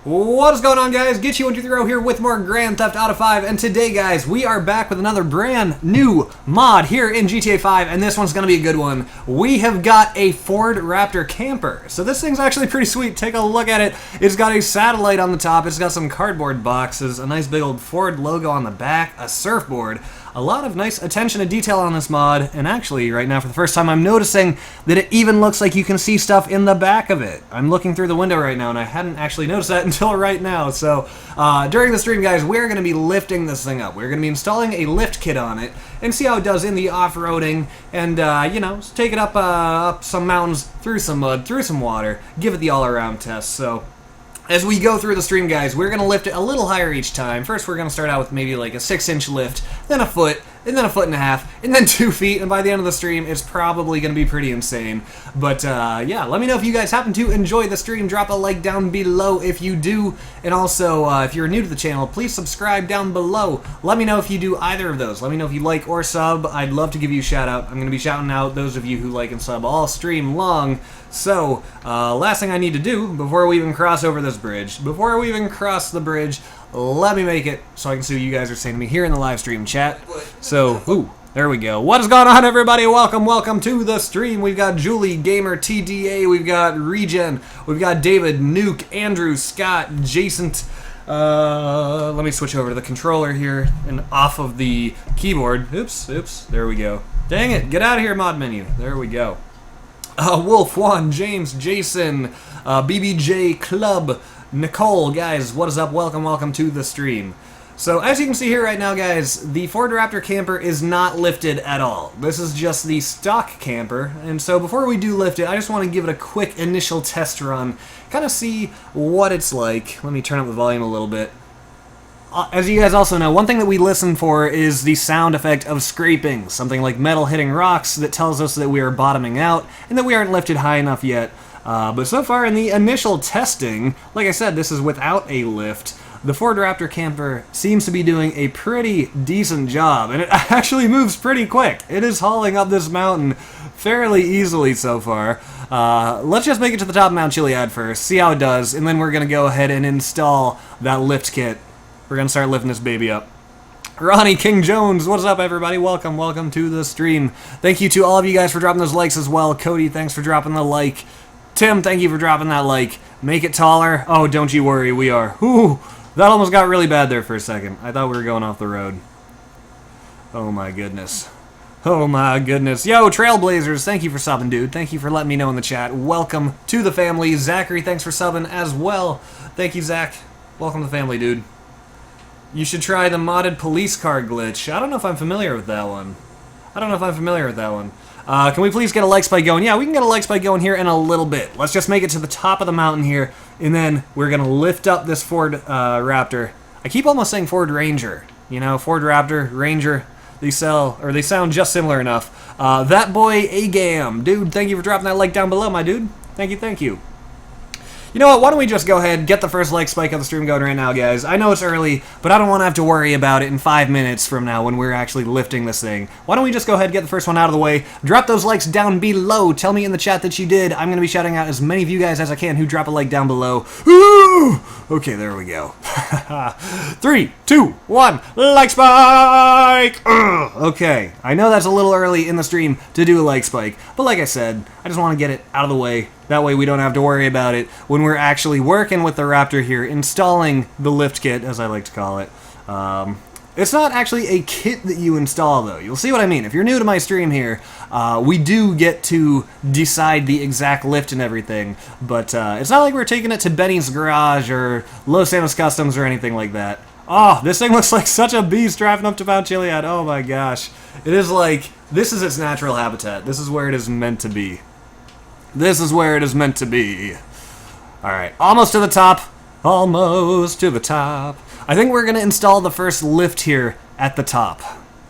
What is going on, guys? Get you 123 here with more Grand Theft Auto 5, and today, guys, we are back with another brand new mod here in GTA 5, and this one's going to be a good one. We have got a Ford Raptor camper. So this thing's actually pretty sweet. Take a look at it. It's got a satellite on the top, it's got some cardboard boxes, a nice big old Ford logo on the back, a surfboard. A lot of nice attention to detail on this mod, and actually, right now, for the first time, I'm noticing that it even looks like you can see stuff in the back of it. I'm looking through the window right now, and I hadn't actually noticed that until right now. So, during the stream, guys, we're going to be lifting this thing up. We're going to be installing a lift kit on it, and see how it does in the off-roading, and, you know, take it up some mountains, through some mud, through some water, give it the all-around test. So, as we go through the stream, guys, we're going to lift it a little higher each time. First, we're going to start out with maybe like a 6-inch lift, then a foot, and then a foot and a half, and then 2 feet, and by the end of the stream, it's probably going to be pretty insane. But, yeah, let me know if you guys happen to enjoy the stream. Drop a like down below if you do, and also, if you're new to the channel, please subscribe down below. Let me know if you do either of those. Let me know if you like or sub. I'd love to give you a shout-out. I'm going to be shouting out those of you who like and sub all stream long. So, last thing I need to do before we even cross over this bridge, before we even cross the bridge, let me make it so I can see what you guys are saying to me here in the live stream chat. So, ooh, there we go. What is going on, everybody? Welcome to the stream. We've got Julie, Gamer, TDA, we've got Regen, we've got David, Nuke, Andrew, Scott, Jason. Let me switch over to the controller here and off of the keyboard. Oops, there we go. Dang it, get out of here, mod menu. There we go. Wolf, Juan, James, Jason, BBJ Club, Nicole, guys, what is up? Welcome to the stream. So, as you can see here right now, guys, the Ford Raptor camper is not lifted at all. This is just the stock camper, and so before we do lift it, I just want to give it a quick initial test run, kind of see what it's like. Let me turn up the volume a little bit. As you guys also know, one thing that we listen for is the sound effect of scraping, something like metal hitting rocks that tells us that we are bottoming out and that we aren't lifted high enough yet. But so far in the initial testing, like I said, this is without a lift. The Ford Raptor camper seems to be doing a pretty decent job, and it actually moves pretty quick. It is hauling up this mountain fairly easily so far. Let's just make it to the top of Mount Chiliad first, see how it does, and then we're going to go ahead and install that lift kit. We're going to start lifting this baby up. Ronnie King Jones, what's up, everybody? Welcome to the stream. Thank you to all of you guys for dropping those likes as well. Cody, thanks for dropping the like. Tim, thank you for dropping that like. Make it taller. Oh, don't you worry, we are. Ooh, that almost got really bad there for a second. I thought we were going off the road. Oh my goodness. Oh my goodness. Yo, Trailblazers, thank you for subbing, dude. Thank you for letting me know in the chat. Welcome to the family. Zachary, thanks for subbing as well. Thank you, Zach. Welcome to the family, dude. You should try the modded police car glitch. I don't know if I'm familiar with that one. Can we please get a like spike going? Yeah, we can get a like spike going here in a little bit. Let's just make it to the top of the mountain here, and then we're going to lift up this Ford Raptor. I keep almost saying Ford Ranger. You know, Ford Raptor, Ranger, they sound just similar enough. That boy, Agam. Dude, thank you for dropping that like down below, my dude. Thank you. You know what, why don't we just go ahead, get the first like spike of the stream going right now, guys. I know it's early, but I don't want to have to worry about it in 5 minutes from now when we're actually lifting this thing. Why don't we just go ahead and get the first one out of the way, drop those likes down below, tell me in the chat that you did. I'm going to be shouting out as many of you guys as I can who drop a like down below. Ooh! Okay, there we go. 3, 2, 1, like spike! Ugh. Okay, I know that's a little early in the stream to do a like spike, but like I said, I just want to get it out of the way. That way we don't have to worry about it when we're actually working with the Raptor here, installing the lift kit, as I like to call it. It's not actually a kit that you install, though. You'll see what I mean. If you're new to my stream here, we do get to decide the exact lift and everything, but it's not like we're taking it to Benny's Garage or Los Santos Customs or anything like that. Oh, this thing looks like such a beast driving up to Mount Chiliad. Oh my gosh. It is like, this is its natural habitat. This is where it is meant to be. This is where it is meant to be. Alright, almost to the top. Almost to the top. I think we're going to install the first lift here at the top.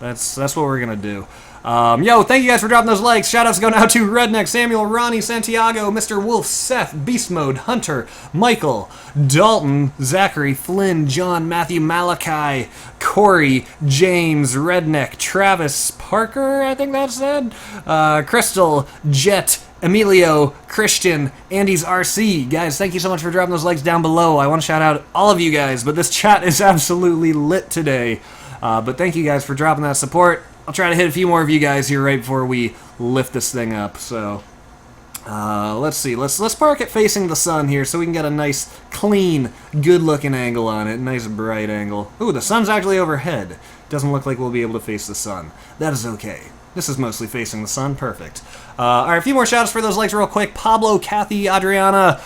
That's what we're going to do. Yo, thank you guys for dropping those likes. Shoutouts going out to Redneck, Samuel, Ronnie, Santiago, Mr. Wolf, Seth, Beast Mode, Hunter, Michael, Dalton, Zachary, Flynn, John, Matthew, Malachi, Corey, James, Redneck, Travis, Parker, I think that said, Crystal, Jet, Emilio, Christian, Andy's RC. Guys, thank you so much for dropping those likes down below. I want to shout out all of you guys, but this chat is absolutely lit today. But thank you guys for dropping that support. I'll try to hit a few more of you guys here right before we lift this thing up. So, let's see. Let's park it facing the sun here so we can get a nice, clean, good-looking angle on it. Nice, bright angle. Ooh, the sun's actually overhead. Doesn't look like we'll be able to face the sun. That is okay. This is mostly facing the sun. Perfect. Alright, a few more shoutouts for those likes real quick. Pablo, Kathy, Adriana,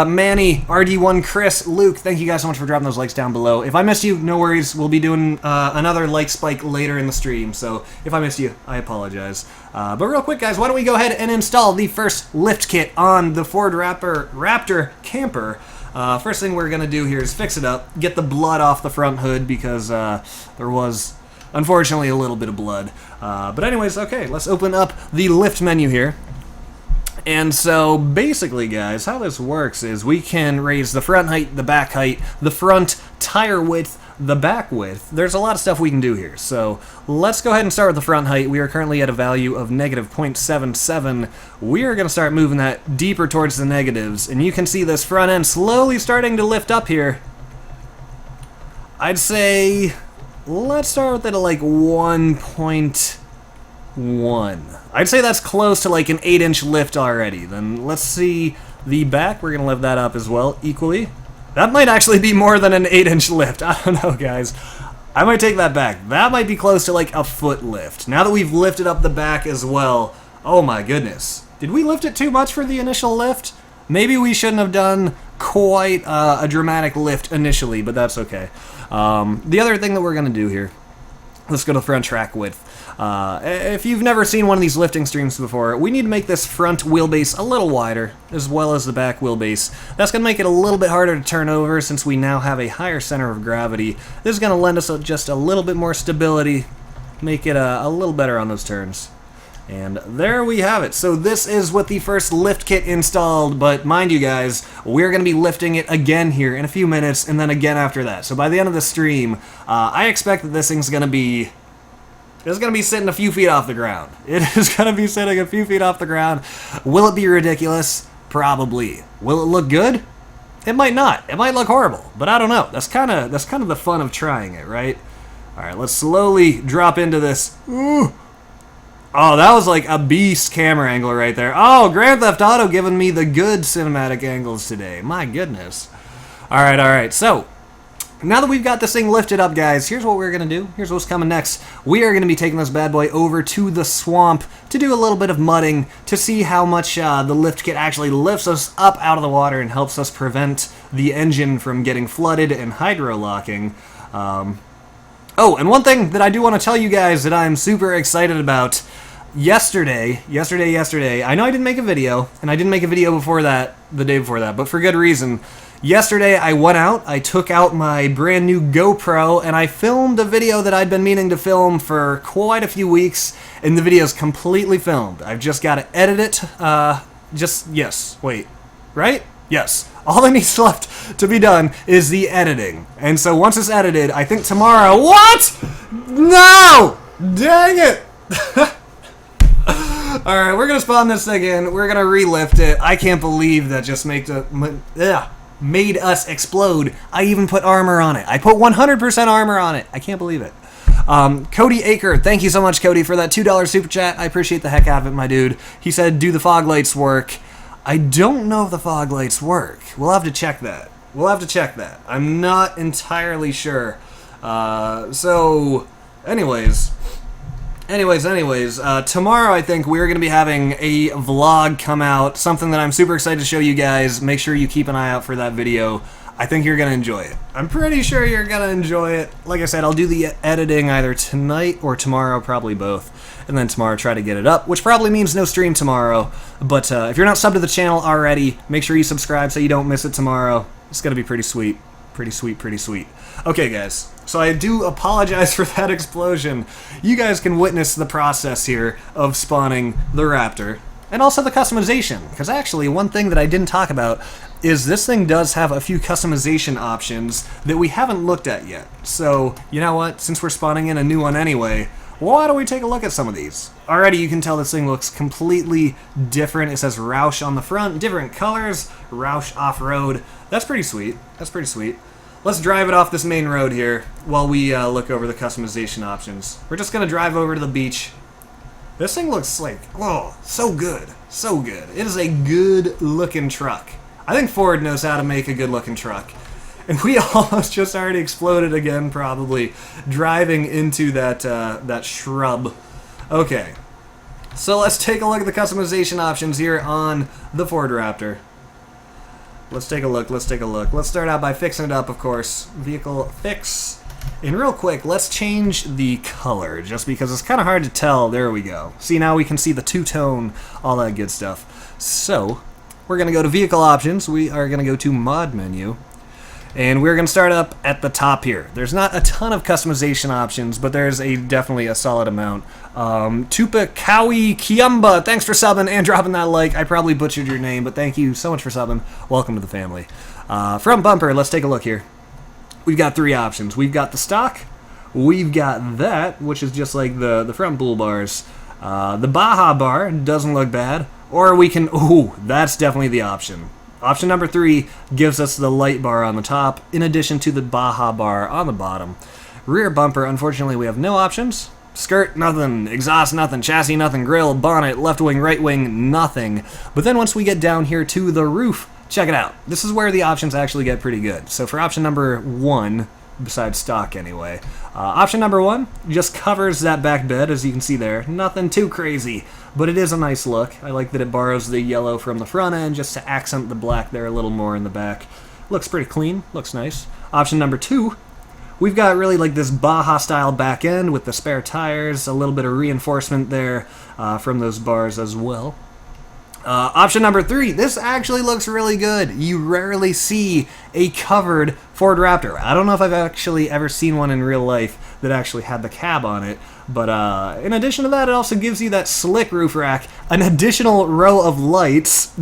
Manny, RD1, Chris, Luke, thank you guys so much for dropping those likes down below. If I missed you, no worries. We'll be doing another like spike later in the stream, so if I missed you, I apologize. But real quick, guys, why don't we go ahead and install the first lift kit on the Ford Raptor camper. First thing we're going to do here is fix it up, get the blood off the front hood because there was, unfortunately, a little bit of blood. But anyways, okay, let's open up the lift menu here. And so basically, guys, how this works is we can raise the front height, the back height, the front tire width, the back width. There's a lot of stuff we can do here. So let's go ahead and start with the front height. We are currently at a value of negative 0.77. We are going to start moving that deeper towards the negatives. And you can see this front end slowly starting to lift up here. I'd say let's start with it at like 1.1. I'd say that's close to like an 8-inch lift already. Then let's see the back. We're going to lift that up as well equally. That might actually be more than an 8-inch lift. I don't know, guys. I might take that back. That might be close to like a foot lift. Now that we've lifted up the back as well, oh my goodness. Did we lift it too much for the initial lift? Maybe we shouldn't have done quite a dramatic lift initially, but that's okay. The other thing that we're going to do here, let's go to front track width. If you've never seen one of these lifting streams before, we need to make this front wheelbase a little wider, as well as the back wheelbase. That's going to make it a little bit harder to turn over since we now have a higher center of gravity. This is going to lend us just a little bit more stability, make it a little better on those turns. And there we have it. So this is what the first lift kit installed, but mind you guys, we're going to be lifting it again here in a few minutes, and then again after that. So by the end of the stream, I expect that this thing's going to be... It's going to be sitting a few feet off the ground. It is going to be sitting a few feet off the ground. Will it be ridiculous? Probably. Will it look good? It might not. It might look horrible, but I don't know. That's kind of the fun of trying it, right? All right, let's slowly drop into this. Ooh. Oh, that was like a beast camera angle right there. Oh, Grand Theft Auto giving me the good cinematic angles today. My goodness. All right. So, now that we've got this thing lifted up, guys, here's what we're going to do. Here's what's coming next. We are going to be taking this bad boy over to the swamp to do a little bit of mudding to see how much the lift kit actually lifts us up out of the water and helps us prevent the engine from getting flooded and hydro-locking. Oh, and one thing that I do want to tell you guys that I'm super excited about. Yesterday, I know I didn't make a video, and I didn't make a video before that, the day before that, but for good reason. Yesterday, I went out, I took out my brand new GoPro, and I filmed a video that I'd been meaning to film for quite a few weeks, and the video's completely filmed. I've just got to edit it, right? Yes. All that needs left to be done is the editing. And so once it's edited, I think tomorrow... What?! No! Dang it! Alright, we're gonna spawn this thing in, we're gonna relift it. I can't believe that just made us explode. I even put armor on it. I put 100% armor on it. I can't believe it. Cody Aker, thank you so much, Cody, for that $2 super chat. I appreciate the heck out of it, my dude. He said, do the fog lights work? I don't know if the fog lights work. We'll have to check that. I'm not entirely sure. So, anyways, tomorrow I think we're going to be having a vlog come out, something that I'm super excited to show you guys. Make sure you keep an eye out for that video. I think you're going to enjoy it. I'm pretty sure you're going to enjoy it. Like I said, I'll do the editing either tonight or tomorrow, probably both. And then tomorrow try to get it up, which probably means no stream tomorrow. But if you're not subbed to the channel already, make sure you subscribe so you don't miss it tomorrow. It's going to be pretty sweet. Pretty sweet. Okay, guys. So I do apologize for that explosion. You guys can witness the process here of spawning the Raptor. And also the customization. Because actually, one thing that I didn't talk about is this thing does have a few customization options that we haven't looked at yet. So, you know what? Since we're spawning in a new one anyway, why don't we take a look at some of these? Already you can tell this thing looks completely different. It says Roush on the front, different colors, Roush off-road. That's pretty sweet. That's pretty sweet. Let's drive it off this main road here while we look over the customization options. We're just going to drive over to the beach. This thing looks like, oh, so good. So good. It is a good-looking truck. I think Ford knows how to make a good-looking truck. And we almost just already exploded again, probably, driving into that shrub. Okay, so let's take a look at the customization options here on the Ford Raptor. Let's take a look, let's take a look. Let's start out by fixing it up, of course. Vehicle fix. And real quick, let's change the color, just because it's kind of hard to tell. There we go. See, now we can see the two-tone, all that good stuff. So, we're going to go to Vehicle Options. We are going to go to Mod Menu. And we're going to start up at the top here. There's not a ton of customization options, but there's definitely a solid amount. Tupa Kawi Kiamba, thanks for subbing and dropping that like. I probably butchered your name, but thank you so much for subbing. Welcome to the family. Front bumper, let's take a look here. We've got three options. We've got the stock. We've got that, which is just like the front bull bars. The Baja bar doesn't look bad. Or we can, ooh, that's definitely the option. Option number 3 gives us the light bar on the top, in addition to the Baja bar on the bottom. Rear bumper, unfortunately, we have no options. Skirt, nothing. Exhaust, nothing. Chassis, nothing. Grill, bonnet, left wing, right wing, nothing. But then once we get down here to the roof, check it out. This is where the options actually get pretty good. So for option number 1, besides stock anyway, option number 1 just covers that back bed, as you can see there. Nothing too crazy. But it is a nice look. I like that it borrows the yellow from the front end just to accent the black there a little more in the back. Looks pretty clean. Looks nice. Option number 2, we've got really like this Baja style back end with the spare tires, a little bit of reinforcement there from those bars as well. Option number 3, this actually looks really good. You rarely see a covered Ford Raptor. I don't know if I've actually ever seen one in real life that actually had the cab on it, but in addition to that, it also gives you that slick roof rack, an additional row of lights.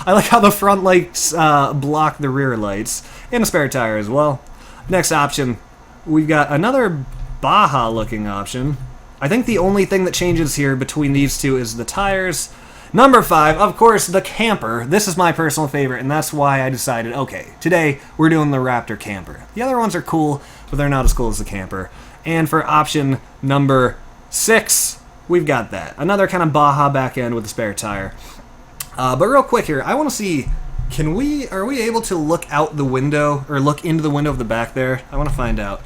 I like how the front lights block the rear lights, and a spare tire as well. Next option, we've got another Baja looking option. I think the only thing that changes here between these two is the tires. Number 5, of course, the camper. This is my personal favorite, and that's why I decided, okay, today we're doing the Raptor camper. The other ones are cool, but they're not as cool as the camper. And for option number 6, we've got that. Another kind of Baja back end with a spare tire. But real quick here, I want to see, are we able to look out the window, or look into the window of the back there? I want to find out.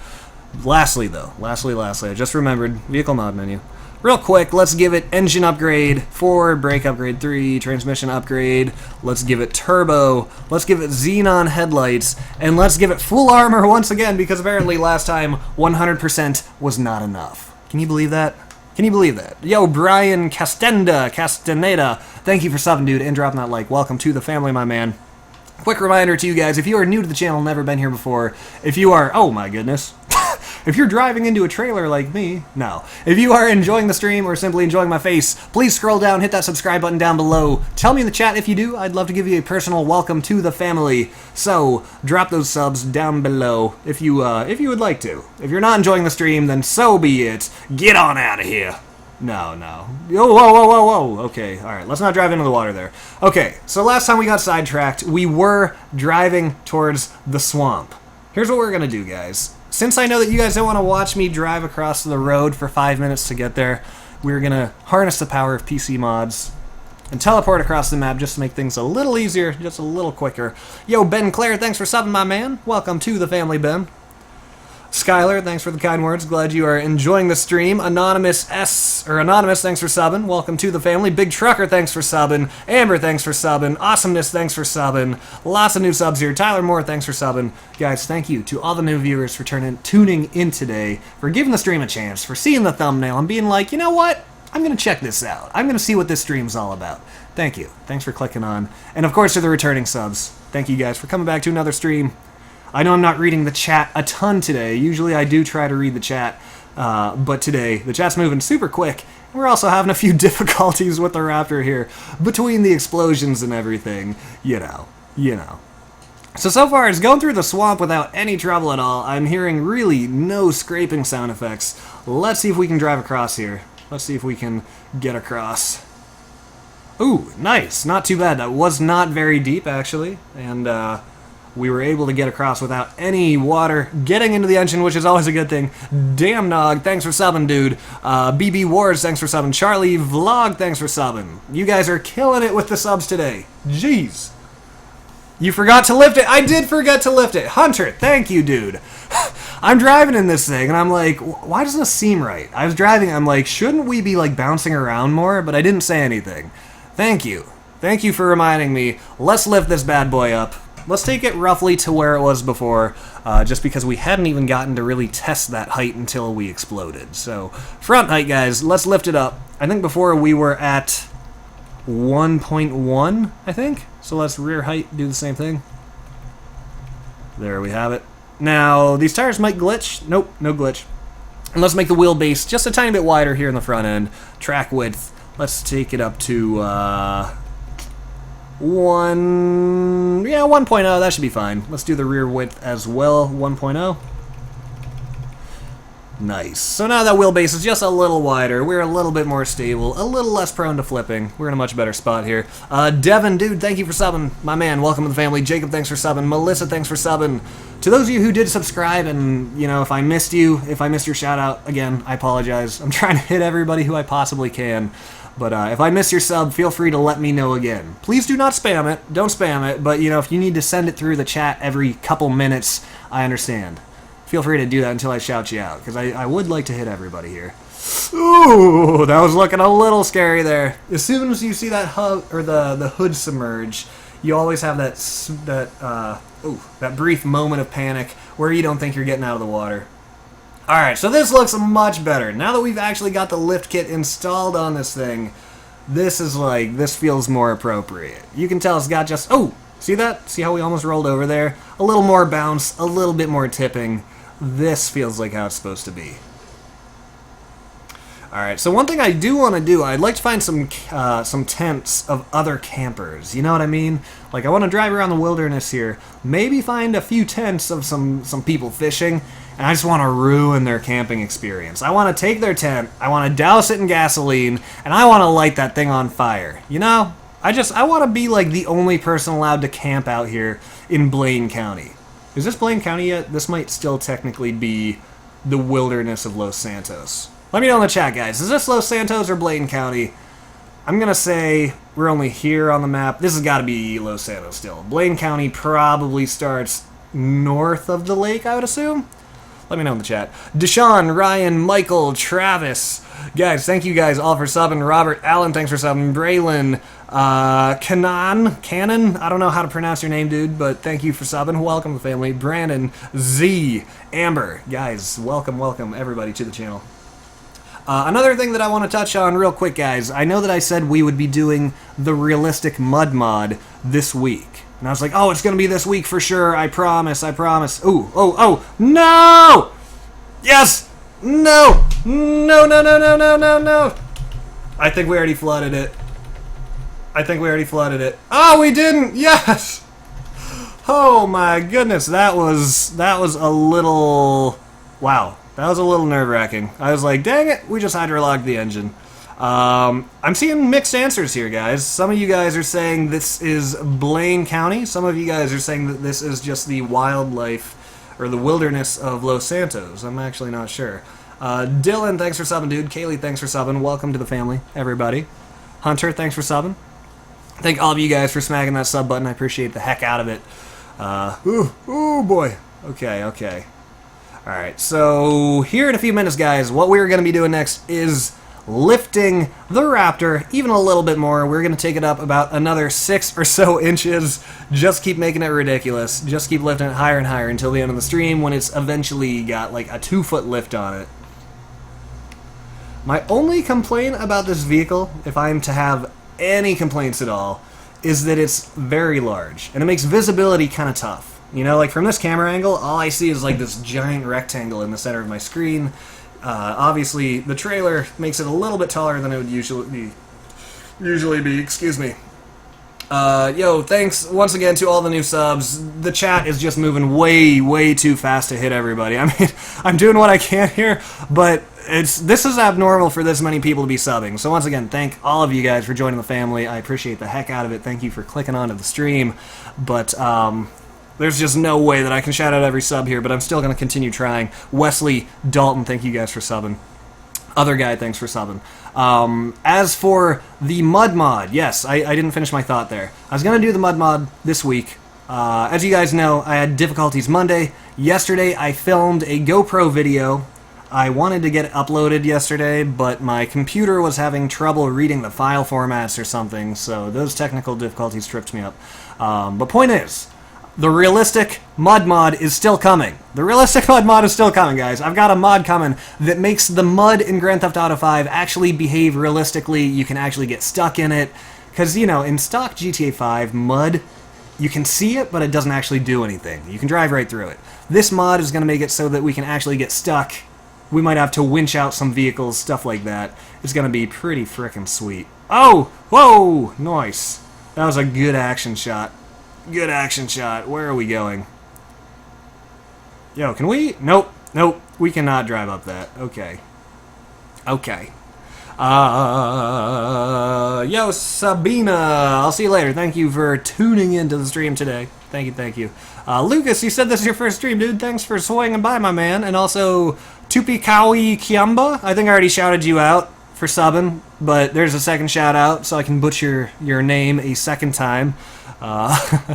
Lastly, I just remembered, vehicle mod menu. Real quick, let's give it engine upgrade 4, brake upgrade 3, transmission upgrade. Let's give it turbo. Let's give it xenon headlights. And let's give it full armor once again, because apparently last time 100% was not enough. Can you believe that? Can you believe that? Yo, Brian Castaneda, thank you for subbing, dude, and dropping that like. Welcome to the family, my man. Quick reminder to you guys, if you are new to the channel, never been here before, if you are, oh my goodness, if you're driving into a trailer like me, no. If you are enjoying the stream or simply enjoying my face, please scroll down, hit that subscribe button down below. Tell me in the chat if you do. I'd love to give you a personal welcome to the family. So, drop those subs down below if you would like to. If you're not enjoying the stream, then so be it. Get on out of here. No. Whoa. Okay, alright, let's not drive into the water there. Okay, so last time we got sidetracked, we were driving towards the swamp. Here's what we're gonna do, guys. Since I know that you guys don't want to watch me drive across the road for 5 minutes to get there, we're gonna harness the power of PC mods and teleport across the map just to make things a little easier, just a little quicker. Yo, Ben Claire, thanks for subbing, my man. Welcome to the family, Ben. Skylar, thanks for the kind words. Glad you are enjoying the stream. Anonymous, thanks for subbing. Welcome to the family. Big Trucker, thanks for subbing. Amber, thanks for subbing. Awesomeness, thanks for subbing. Lots of new subs here. Tyler Moore, thanks for subbing. Guys, thank you to all the new viewers for tuning in today, for giving the stream a chance, for seeing the thumbnail and being like, you know what? I'm going to check this out. I'm going to see what this stream's all about. Thank you. Thanks for clicking on. And of course to the returning subs. Thank you guys for coming back to another stream. I know I'm not reading the chat a ton today. Usually I do try to read the chat, but today the chat's moving super quick. And we're also having a few difficulties with the Raptor here, between the explosions and everything, you know. So far, it's going through the swamp without any trouble at all. I'm hearing really no scraping sound effects. Let's see if we can drive across here. Let's see if we can get across. Ooh, nice. Not too bad. That was not very deep, actually. And we were able to get across without any water getting into the engine, which is always a good thing. Damn Nog, thanks for subbing, dude. BB Wars, thanks for subbing. Charlie Vlog, thanks for subbing. You guys are killing it with the subs today. Jeez. You forgot to lift it. I did forget to lift it. Hunter, thank you, dude. I'm driving in this thing, and I'm like, why doesn't this seem right? I was driving, I'm like, shouldn't we be, like, bouncing around more? But I didn't say anything. Thank you. Thank you for reminding me. Let's lift this bad boy up. Let's take it roughly to where it was before, just because we hadn't even gotten to really test that height until we exploded. So, front height, guys, let's lift it up. I think before we were at 1.1, I think. So let's rear height, do the same thing. There we have it. Now, these tires might glitch. Nope, no glitch. And let's make the wheelbase just a tiny bit wider here in the front end. Track width, let's take it up to 1.0, that should be fine. Let's do the rear width as well, 1.0. Nice. So now that wheelbase is just a little wider, we're a little bit more stable, a little less prone to flipping. We're in a much better spot here. Devin, dude, thank you for subbing. My man, welcome to the family. Jacob, thanks for subbing. Melissa, thanks for subbing. To those of you who did subscribe, and, you know, if I missed you, if I missed your shout-out, again, I apologize. I'm trying to hit everybody who I possibly can. But if I miss your sub, feel free to let me know again. Please do not spam it. Don't spam it. But, you know, if you need to send it through the chat every couple minutes, I understand. Feel free to do that until I shout you out, because I would like to hit everybody here. Ooh, that was looking a little scary there. As soon as you see that hub or the hood submerge, you always have that brief moment of panic where you don't think you're getting out of the water. All right, so this looks much better now that we've actually got the lift kit installed on this thing. This feels more appropriate. You can tell it's got just see that? See how we almost rolled over there? A little more bounce, a little bit more tipping. This feels like how it's supposed to be. Alright, so one thing I do want to do, I'd like to find some tents of other campers. You know what I mean? Like, I want to drive around the wilderness here, maybe find a few tents of some people fishing, and I just want to ruin their camping experience. I want to take their tent, I want to douse it in gasoline, and I want to light that thing on fire. You know? I want to be like the only person allowed to camp out here in Blaine County. Is this Blaine County yet? This might still technically be the wilderness of Los Santos. Let me know in the chat, guys. Is this Los Santos or Blaine County? I'm going to say we're only here on the map. This has got to be Los Santos still. Blaine County probably starts north of the lake, I would assume. Let me know in the chat. Deshaun, Ryan, Michael, Travis. Guys, thank you guys all for subbing. Robert, Allen, thanks for subbing. Braylon, Cannon, I don't know how to pronounce your name, dude, but thank you for subbing. Welcome to the family. Brandon, Z, Amber. Guys, welcome everybody to the channel. Another thing that I want to touch on real quick, guys. I know that I said we would be doing the realistic mud mod this week. And I was like, oh, it's going to be this week for sure. I promise. Ooh, no! Yes! No! No! I think we already flooded it. Oh, we didn't! Yes! Oh my goodness, that was a little... Wow. That was a little nerve-wracking. I was like, dang it, we just hydrologged the engine. I'm seeing mixed answers here, guys. Some of you guys are saying this is Blaine County. Some of you guys are saying that this is just the wildlife or the wilderness of Los Santos. I'm actually not sure. Dylan, thanks for subbing, dude. Kaylee, thanks for subbing. Welcome to the family, everybody. Hunter, thanks for subbing. Thank all of you guys for smacking that sub button. I appreciate the heck out of it. Ooh, boy. Okay. Alright, so here in a few minutes, guys, what we're going to be doing next is lifting the Raptor even a little bit more. We're going to take it up about another 6 or so inches. Just keep making it ridiculous. Just keep lifting it higher and higher until the end of the stream when it's eventually got like a 2-foot lift on it. My only complaint about this vehicle, if I'm to have any complaints at all, is that it's very large, and it makes visibility kind of tough. You know, like from this camera angle, all I see is like this giant rectangle in the center of my screen. Obviously, the trailer makes it a little bit taller than it would usually be. Excuse me. Yo, thanks once again to all the new subs. The chat is just moving way too fast to hit everybody. I mean, I'm doing what I can here, but this is abnormal for this many people to be subbing. So once again, thank all of you guys for joining the family. I appreciate the heck out of it. Thank you for clicking onto the stream. But there's just no way that I can shout out every sub here, but I'm still going to continue trying. Wesley, Dalton, thank you guys for subbing. Other guy, thanks for subbing. As for the mud mod, yes, I didn't finish my thought there. I was going to do the mud mod this week. As you guys know, I had difficulties Monday. Yesterday, I filmed a GoPro video. I wanted to get it uploaded yesterday, but my computer was having trouble reading the file formats or something, so those technical difficulties tripped me up. But point is, the realistic mud mod is still coming. The realistic mud mod is still coming, guys. I've got a mod coming that makes the mud in Grand Theft Auto 5 actually behave realistically. You can actually get stuck in it. Because, you know, in stock GTA 5, mud, you can see it, but it doesn't actually do anything. You can drive right through it. This mod is going to make it so that we can actually get stuck. We might have to winch out some vehicles, stuff like that. It's going to be pretty frickin' sweet. Oh! Whoa! Nice. That was a good action shot. Good action shot. Where are we going? Yo, can we? Nope. Nope. We cannot drive up that. Okay. Okay. Yo, Sabina. I'll see you later. Thank you for tuning into the stream today. Thank you, thank you. Lucas, you said this is your first stream, dude. Thanks for swinging by, my man. And also, Tupikawi Kiamba. I think I already shouted you out for subbing, but there's a second shout out, so I can butcher your name a second time. Alright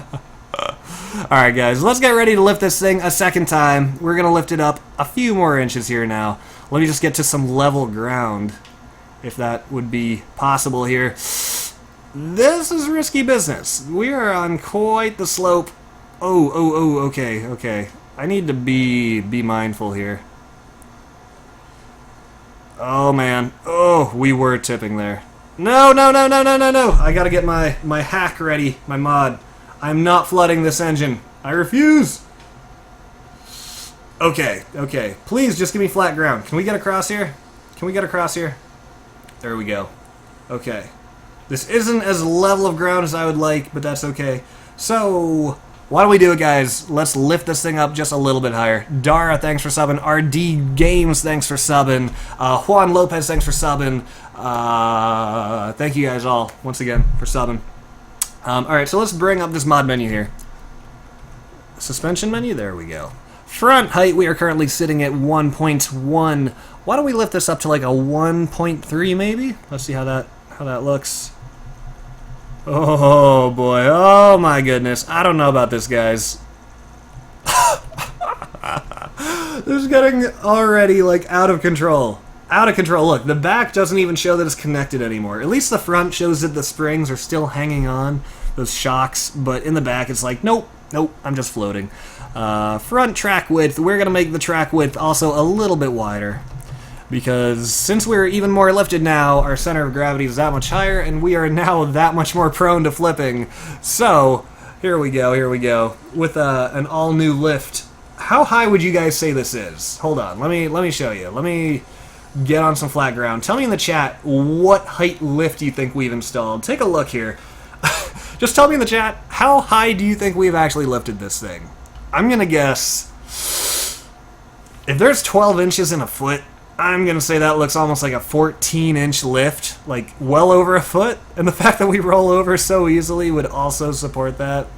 guys, let's get ready to lift this thing a second time. We're going to lift it up a few more inches here now. Let me just get to some level ground, if that would be possible here. This is risky business. We are on quite the slope. Oh, okay. I need to be mindful here. Oh man. Oh, we were tipping there. No. I gotta get my hack ready, my mod. I'm not flooding this engine. I refuse. Okay. Please just give me flat ground. Can we get across here? There we go. Okay. This isn't as level of ground as I would like, but that's okay. So, why don't we do it, guys? Let's lift this thing up just a little bit higher. Dara, thanks for subbing. RD Games, thanks for subbing. Juan Lopez, thanks for subbing. Thank you guys all, once again, for subbing. Alright, so let's bring up this mod menu here. Suspension menu, there we go. Front height, we are currently sitting at 1.1. Why don't we lift this up to like a 1.3 maybe? Let's see how that looks. Oh boy, oh my goodness. I don't know about this, guys. This is getting already like out of control. Look, the back doesn't even show that it's connected anymore. At least the front shows that the springs are still hanging on, those shocks, but in the back it's like, nope, I'm just floating. Front track width, we're going to make the track width also a little bit wider, because since we're even more lifted now, our center of gravity is that much higher, and we are now that much more prone to flipping. So, here we go, with an all-new lift. How high would you guys say this is? Hold on, let me show you. Let me get on some flat ground. Tell me in the chat what height lift you think we've installed. Take a look here. Just tell me in the chat, how high do you think we've actually lifted this thing? I'm gonna guess, if there's 12 inches in a foot, I'm gonna say that looks almost like a 14-inch lift, like well over a foot, and the fact that we roll over so easily would also support that.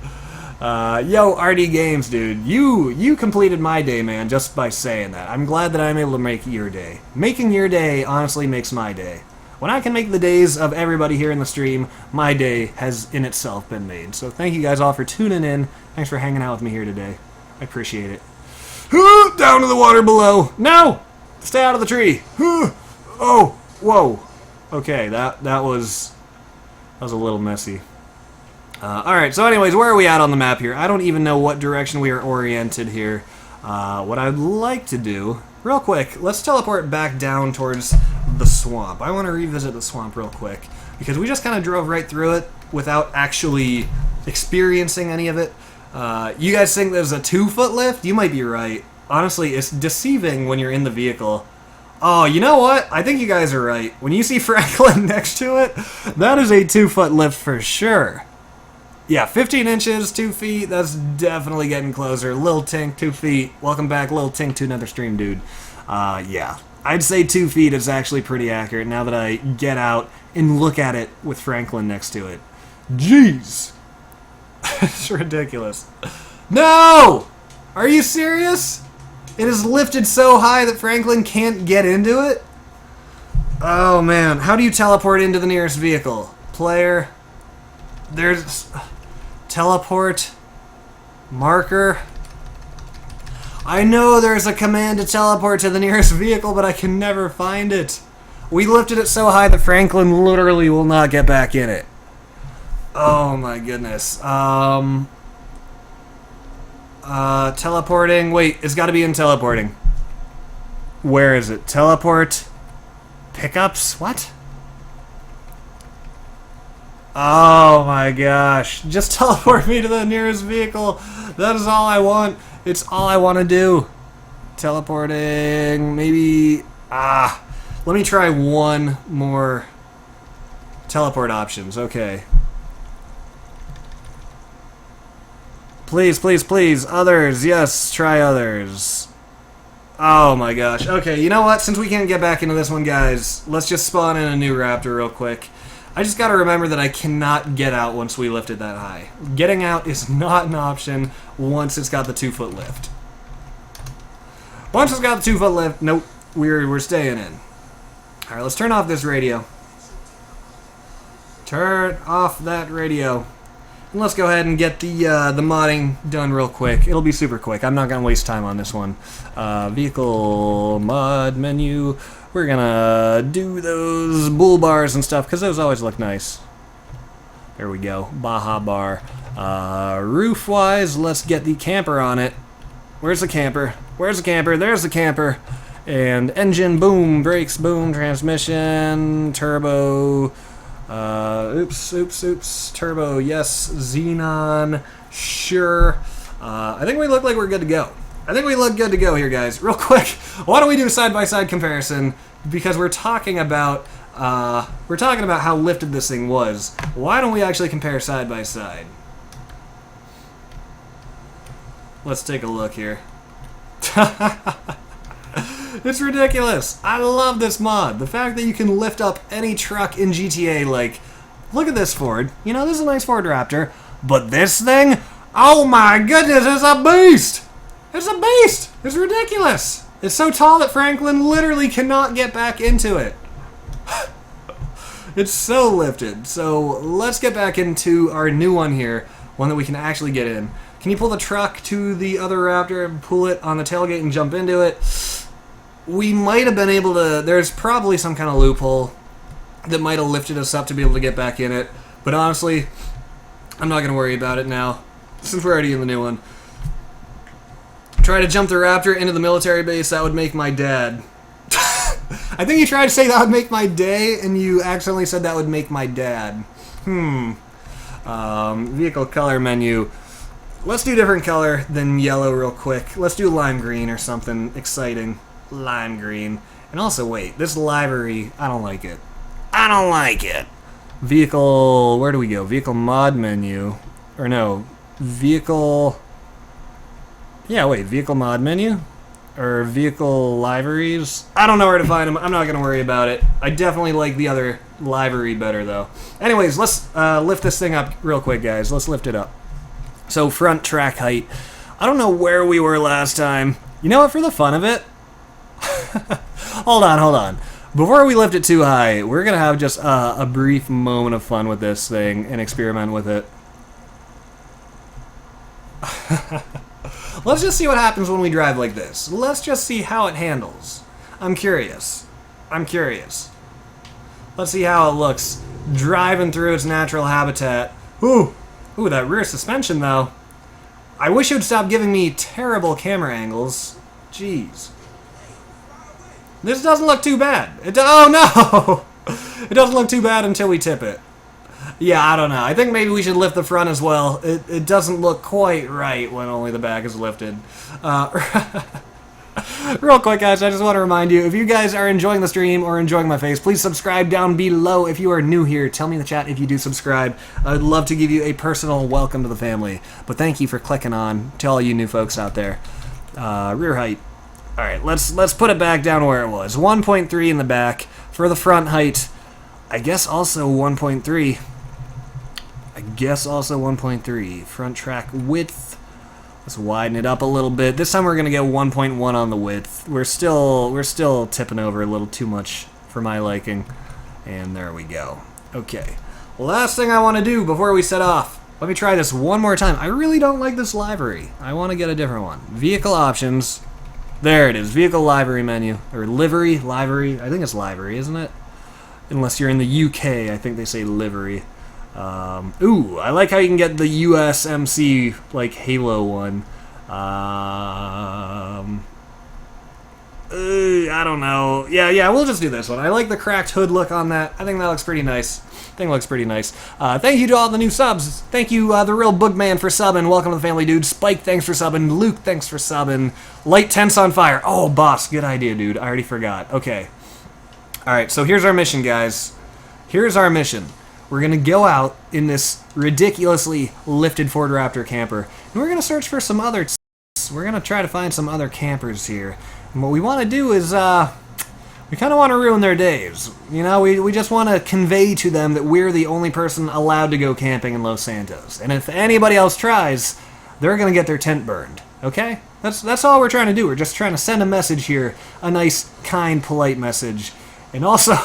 Yo, RD Games, dude, you completed my day, man, just by saying that. I'm glad that I'm able to make your day. Making your day honestly makes my day. When I can make the days of everybody here in the stream, my day has in itself been made. So thank you guys all for tuning in. Thanks for hanging out with me here today. I appreciate it. Down to the water below. No! Stay out of the tree. Oh, whoa. Okay, that was a little messy. Alright, so anyways, where are we at on the map here? I don't even know what direction we are oriented here. What I'd like to do, real quick, let's teleport back down towards the swamp. I want to revisit the swamp real quick, because we just kind of drove right through it without actually experiencing any of it. You guys think there's a 2-foot lift? You might be right. Honestly, it's deceiving when you're in the vehicle. Oh, you know what? I think you guys are right. When you see Franklin next to it, that is a 2-foot lift for sure. Yeah, 15 inches, 2 feet, that's definitely getting closer. Lil Tink, 2 feet. Welcome back, Lil Tink, to another stream, dude. Yeah. I'd say 2 feet is actually pretty accurate now that I get out and look at it with Franklin next to it. Jeez. It's ridiculous. No! Are you serious? It is lifted so high that Franklin can't get into it? Oh, man. How do you teleport into the nearest vehicle? Player. There's... Teleport. Marker. I know there's a command to teleport to the nearest vehicle, but I can never find it. We lifted it so high that Franklin literally will not get back in it. Oh my goodness. Teleporting. Wait, it's got to be in teleporting. Where is it? Teleport. Pickups? What? Oh my gosh. Just teleport me to the nearest vehicle. That is all I want. It's all I want to do. Teleporting. Maybe... let me try one more teleport options. Okay. Please, please, please. Others. Yes, try others. Oh my gosh. Okay, you know what? Since we can't get back into this one, guys, let's just spawn in a new Raptor real quick. I just gotta remember that I cannot get out once we lift it that high. Getting out is not an option once it's got the 2-foot lift. Once it's got the 2-foot lift, nope, we're staying in. Alright, let's turn off this radio. Turn off that radio. And let's go ahead and get the modding done real quick. It'll be super quick. I'm not gonna waste time on this one. Vehicle mod menu. We're gonna do those bull bars and stuff because those always look nice. There we go. Baja bar. Roof-wise, let's get the camper on it. Where's the camper? Where's the camper? There's the camper. And engine, boom. Brakes, boom. Transmission, turbo. Oops. Turbo, yes. Xenon, sure. I think we look like we're good to go. I think we look good to go here, guys. Real quick, why don't we do a side-by-side comparison? Because we're talking about how lifted this thing was. Why don't we actually compare side-by-side? Let's take a look here. It's ridiculous. I love this mod. The fact that you can lift up any truck in GTA, like, look at this Ford. You know, this is a nice Ford Raptor. But this thing, oh my goodness, it's a beast! It's a beast! It's ridiculous! It's so tall that Franklin literally cannot get back into it. It's so lifted. So let's get back into our new one here. One that we can actually get in. Can you pull the truck to the other Raptor and pull it on the tailgate and jump into it? We might have been able to... There's probably some kind of loophole that might have lifted us up to be able to get back in it. But honestly, I'm not going to worry about it now, since we're already in the new one. Try to jump the Raptor into the military base, that would make my dad. I think you tried to say that would make my day, and you accidentally said that would make my dad. Vehicle color menu. Let's do different color than yellow real quick. Let's do lime green or something exciting. Lime green. And also, wait, this livery, I don't like it. I don't like it. Vehicle, where do we go? Vehicle mod menu. Or no, vehicle... Yeah, wait, vehicle mod menu? Or vehicle liveries? I don't know where to find them. I'm not going to worry about it. I definitely like the other livery better, though. Anyways, let's lift this thing up real quick, guys. Let's lift it up. So, front track height. I don't know where we were last time. You know what, for the fun of it? Hold on. Before we lift it too high, we're going to have just a brief moment of fun with this thing and experiment with it. Let's just see what happens when we drive like this. Let's just see how it handles. I'm curious. Let's see how it looks driving through its natural habitat. Ooh, that rear suspension, though. I wish it would stop giving me terrible camera angles. Jeez. This doesn't look too bad. Oh, no! It doesn't look too bad until we tip it. Yeah, I don't know. I think maybe we should lift the front as well. It doesn't look quite right when only the back is lifted. Real quick, guys, I just want to remind you, if you guys are enjoying the stream or enjoying my face, please subscribe down below. If you are new here, tell me in the chat if you do subscribe. I would love to give you a personal welcome to the family. But thank you for clicking on to all you new folks out there. Rear height. All right, let's put it back down where it was. 1.3 in the back. For the front height, I guess also 1.3. I guess also 1.3. Front track width. Let's widen it up a little bit. This time we're gonna get 1.1 on the width. We're still tipping over a little too much for my liking. And there we go. Okay. Last thing I want to do before we set off. Let me try this one more time. I really don't like this livery. I want to get a different one. Vehicle options. There it is. Vehicle livery menu. Or livery. Livery. I think it's livery, isn't it? Unless you're in the UK, I think they say livery. Ooh, I like how you can get the USMC, like, Halo one. I don't know. Yeah, we'll just do this one. I like the cracked hood look on that. I think that looks pretty nice. Thank you to all the new subs. Thank you, The Real Boogman, for subbing. Welcome to the family, dude. Spike, thanks for subbing. Luke, thanks for subbing. Light Tents on Fire. Oh, boss, good idea, dude. I already forgot. Okay. Alright, so here's our mission, guys. Here's our mission. We're going to go out in this ridiculously lifted Ford Raptor camper, and we're going to search for some other... We're going to try to find some other campers here. And what we want to do is, we kind of want to ruin their days. You know, we just want to convey to them that we're the only person allowed to go camping in Los Santos. And if anybody else tries, they're going to get their tent burned. Okay? That's all we're trying to do. We're just trying to send a message here. A nice, kind, polite message. And also,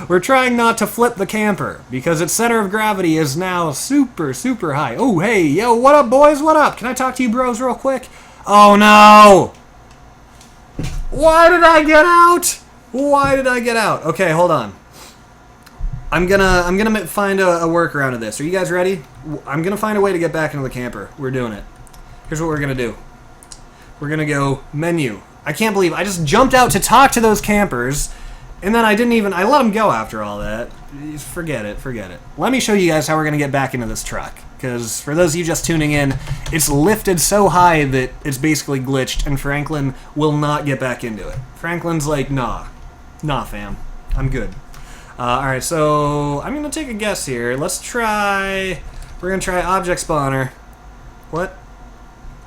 we're trying not to flip the camper, because its center of gravity is now super, super high. Oh, hey, yo, what up, boys? What up? Can I talk to you bros real quick? Oh, no! Why did I get out? Why did I get out? Okay, hold on. I'm gonna find a workaround of this. Are you guys ready? I'm gonna find a way to get back into the camper. We're doing it. Here's what we're gonna do. We're gonna go menu. I can't believe I just jumped out to talk to those campers, and then I let them go after all that. Forget it. Let me show you guys how we're gonna get back into this truck. Because for those of you just tuning in, it's lifted so high that it's basically glitched, and Franklin will not get back into it. Franklin's like, nah, fam, I'm good. Alright, so I'm gonna take a guess here. We're gonna try object spawner. What?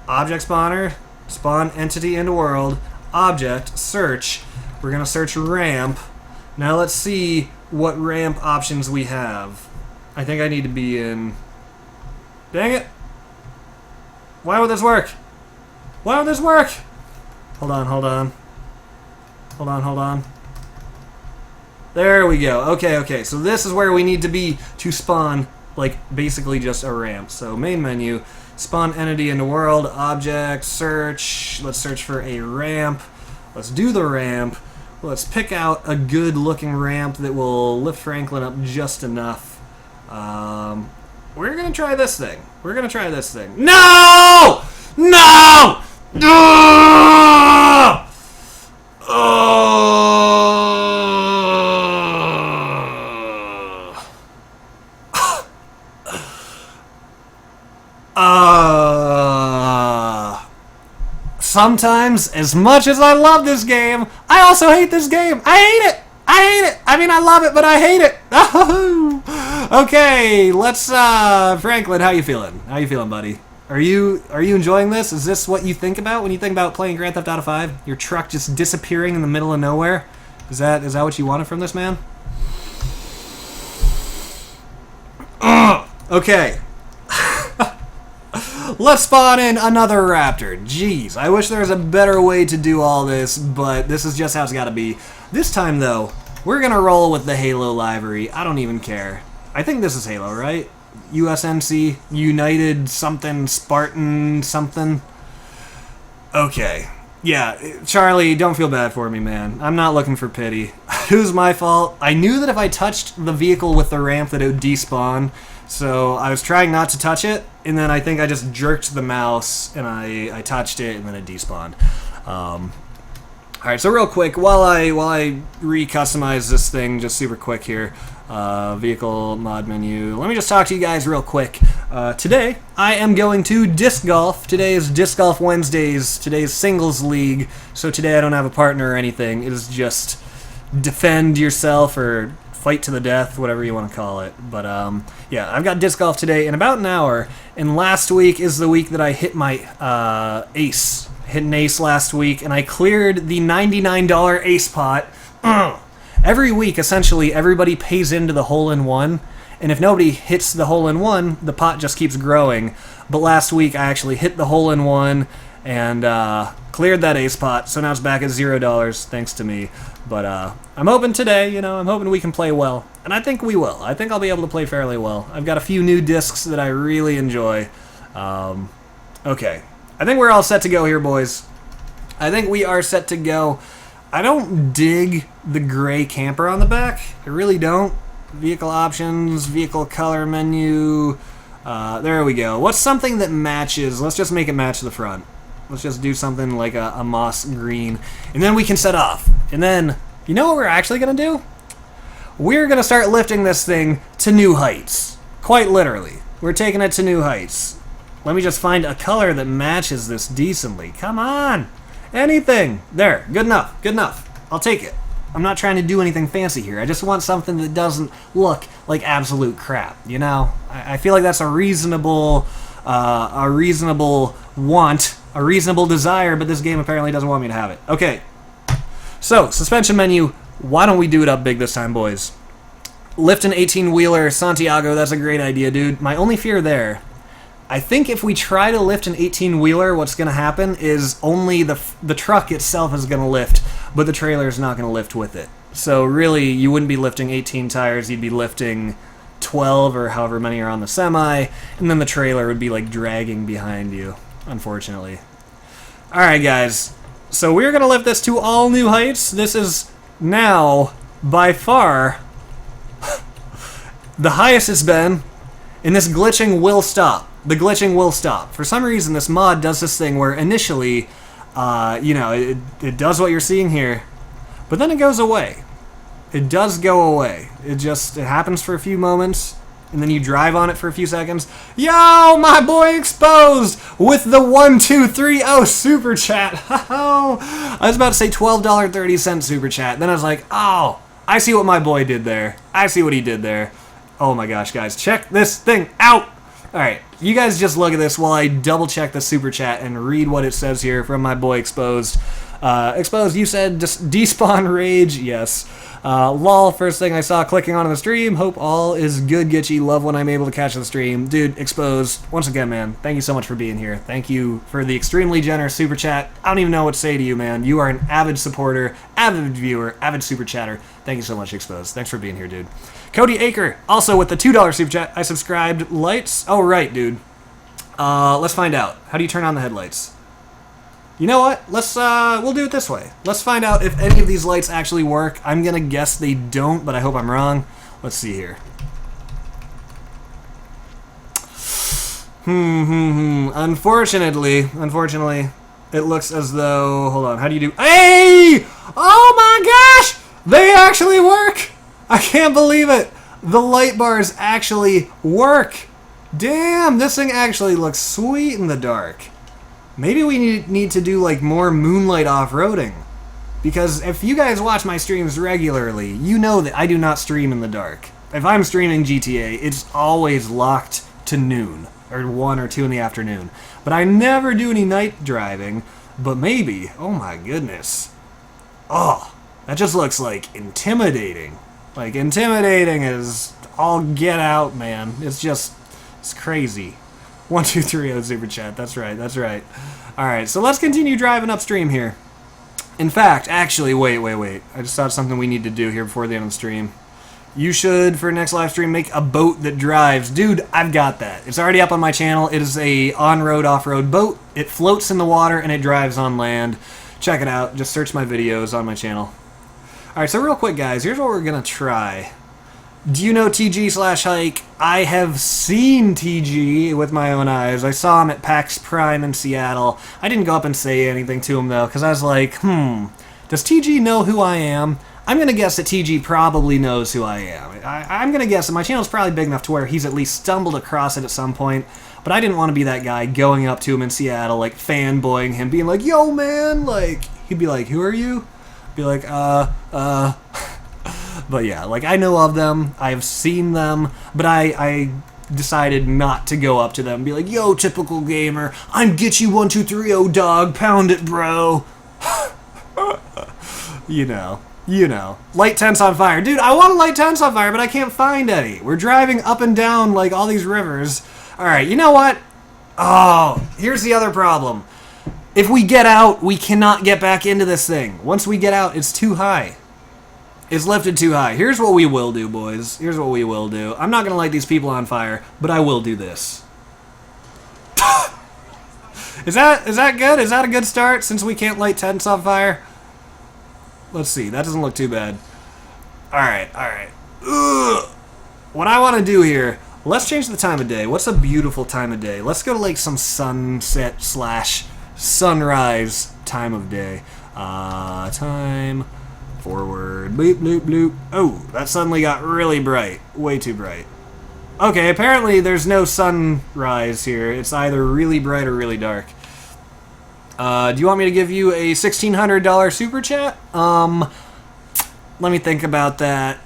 Object spawner, spawn entity into world, object, search. We're gonna search ramp. Now let's see what ramp options we have. I think I need to be in... Dang it! Why would this work? Hold on. There we go. Okay. So this is where we need to be to spawn, like, basically just a ramp. So main menu, spawn entity into world, object, search. Let's search for a ramp. Let's do the ramp. Let's pick out a good looking ramp that will lift Franklin up just enough. We're gonna try this thing. No! Sometimes, as much as I love this game, I also hate this game. I hate it. I mean, I love it, but I hate it. Okay, let's, Franklin, how you feeling? Buddy? Are you enjoying this? Is this what you think about when you think about playing Grand Theft Auto 5? Your truck just disappearing in the middle of nowhere? Is that what you wanted from this, man? Okay. Let's spawn in another Raptor. Jeez, I wish there was a better way to do all this, but this is just how it's gotta be. This time, though, we're gonna roll with the Halo livery. I don't even care. I think this is Halo, right? USMC, United something, Spartan something. Okay. Yeah, Charlie, don't feel bad for me, man. I'm not looking for pity. It was my fault. I knew that if I touched the vehicle with the ramp that it would despawn, so I was trying not to touch it, and then I think I just jerked the mouse, and I touched it, and then it despawned. All right, so real quick, while I re-customize this thing, just super quick here, vehicle mod menu. Let me just talk to you guys real quick. Today I am going to disc golf. Today is disc golf Wednesdays. Today is singles league. So today I don't have a partner or anything. It is just defend yourself or fight to the death, whatever you want to call it. But yeah, I've got disc golf today in about an hour. And last week is the week that I hit my ace. Hit an ace last week, and I cleared the $99 ace pot. Every week, essentially, everybody pays into the hole-in-one, and if nobody hits the hole-in-one, the pot just keeps growing. But last week, I actually hit the hole-in-one and cleared that ace pot, so now it's back at $0 thanks to me. But I'm hoping today, you know, I'm hoping we can play well, and I think we will. I think I'll be able to play fairly well. I've got a few new discs that I really enjoy. Okay. I think we're all set to go here, boys. I think we are set to go. I don't dig the gray camper on the back. I really don't. Vehicle options, vehicle color menu. There we go. What's something that matches? Let's just make it match the front. Let's just do something like a moss green. And then we can set off. And then, you know what we're actually going to do? We're going to start lifting this thing to new heights. Quite literally. We're taking it to new heights. Let me just find a color that matches this decently. Come on! Anything! There. Good enough. Good enough. I'll take it. I'm not trying to do anything fancy here. I just want something that doesn't look like absolute crap, you know? I feel like that's a reasonable want, a reasonable desire, but this game apparently doesn't want me to have it. Okay. So, suspension menu. Why don't we do it up big this time, boys? Lift an 18-wheeler. Santiago, that's a great idea, dude. My only fear there... I think if we try to lift an 18-wheeler, what's going to happen is only the truck itself is going to lift, but the trailer is not going to lift with it. So really, you wouldn't be lifting 18 tires, you'd be lifting 12 or however many are on the semi, and then the trailer would be like dragging behind you, unfortunately. Alright guys, so we're going to lift this to all new heights. This is now, by far, the highest it's been, and this glitching will stop. The glitching will stop. For some reason, this mod does this thing where initially, you know, it does what you're seeing here, but then it goes away. It does go away. It happens for a few moments, and then you drive on it for a few seconds. Yo, my boy Exposed with the 1230 super chat. I was about to say $12.30 super chat. Then I was like, oh, I see what my boy did there. I see what he did there. Oh my gosh, guys, check this thing out. Alright, you guys just look at this while I double check the super chat and read what it says here from my boy Exposed. Exposed, you said despawn rage. Yes. Lol, first thing I saw clicking on the stream. Hope all is good, Gitchy. Love when I'm able to catch the stream. Dude, Exposed, once again, man, thank you so much for being here. Thank you for the extremely generous super chat. I don't even know what to say to you, man. You are an avid supporter, avid viewer, avid super chatter. Thank you so much, Exposed. Thanks for being here, dude. Cody Aker, also with the $2 super chat. I subscribed. Lights? Oh, right, dude. Let's find out. How do you turn on the headlights? You know what? We'll do it this way. Let's find out if any of these lights actually work. I'm gonna guess they don't, but I hope I'm wrong. Let's see here. Unfortunately, it looks as though... Hold on, how do you do... Hey! Oh my gosh! They actually work! I can't believe it! The light bars actually work! Damn, this thing actually looks sweet in the dark. Maybe we need to do like more moonlight off-roading. Because if you guys watch my streams regularly, you know that I do not stream in the dark. If I'm streaming GTA, it's always locked to noon, or 1 or 2 in the afternoon. But I never do any night driving, but maybe, oh my goodness. Oh, that just looks like intimidating. Like, intimidating is all get out, man. It's crazy. 1230 super chat. That's right. Alright, so let's continue driving upstream here. In fact, actually, wait. I just thought of something we need to do here before the end of the stream. You should, for next live stream, make a boat that drives. Dude, I've got that. It's already up on my channel. It is a on-road, off-road boat. It floats in the water and it drives on land. Check it out. Just search my videos on my channel. Alright, so real quick, guys, here's what we're going to try. Do you know TG/Hike? I have seen TG with my own eyes. I saw him at PAX Prime in Seattle. I didn't go up and say anything to him, though, because I was like, Does TG know who I am? I'm going to guess that TG probably knows who I am. I'm going to guess that my channel's probably big enough to where he's at least stumbled across it at some point, but I didn't want to be that guy going up to him in Seattle, like, fanboying him, being like, yo, man, like, he'd be like, who are you? Be like, But yeah, like, I know of them, I've seen them, but I decided not to go up to them and be like, yo, typical gamer, I'm Get You 1230 dog, pound it, bro. You know. Light tents on fire. Dude, I want to light tents on fire, but I can't find any. We're driving up and down, like, all these rivers. Alright, you know what? Oh, here's the other problem. If we get out, we cannot get back into this thing. Once we get out, it's too high. It's lifted too high. Here's what we will do, boys. Here's what we will do. I'm not going to light these people on fire, but I will do this. Is that good? Is that a good start, since we can't light tents on fire? Let's see. That doesn't look too bad. Alright. Ugh. What I want to do here, let's change the time of day. What's a beautiful time of day? Let's go to, like, some sunset / sunrise time of day. Time forward. Bloop, bloop, bloop. Oh, that suddenly got really bright. Way too bright. Okay, apparently there's no sunrise here. It's either really bright or really dark. Do you want me to give you a $1,600 super chat? Let me think about that.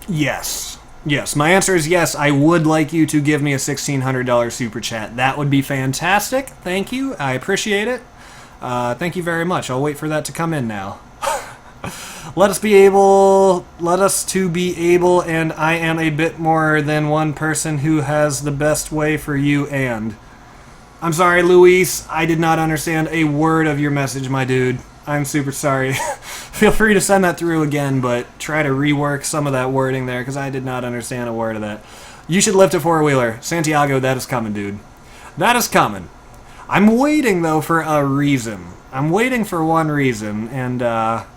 Yes. Yes, my answer is yes. I would like you to give me a $1,600 super chat. That would be fantastic. Thank you. I appreciate it. Thank you very much. I'll wait for that to come in now. Let us be able, and I am a bit more than one person who has the best way for you and... I'm sorry, Luis. I did not understand a word of your message, my dude. I'm super sorry. Feel free to send that through again, but try to rework some of that wording there, because I did not understand a word of that. You should lift a four-wheeler. Santiago, that is coming, dude. That is coming. I'm waiting, though, for a reason. I'm waiting for one reason, and I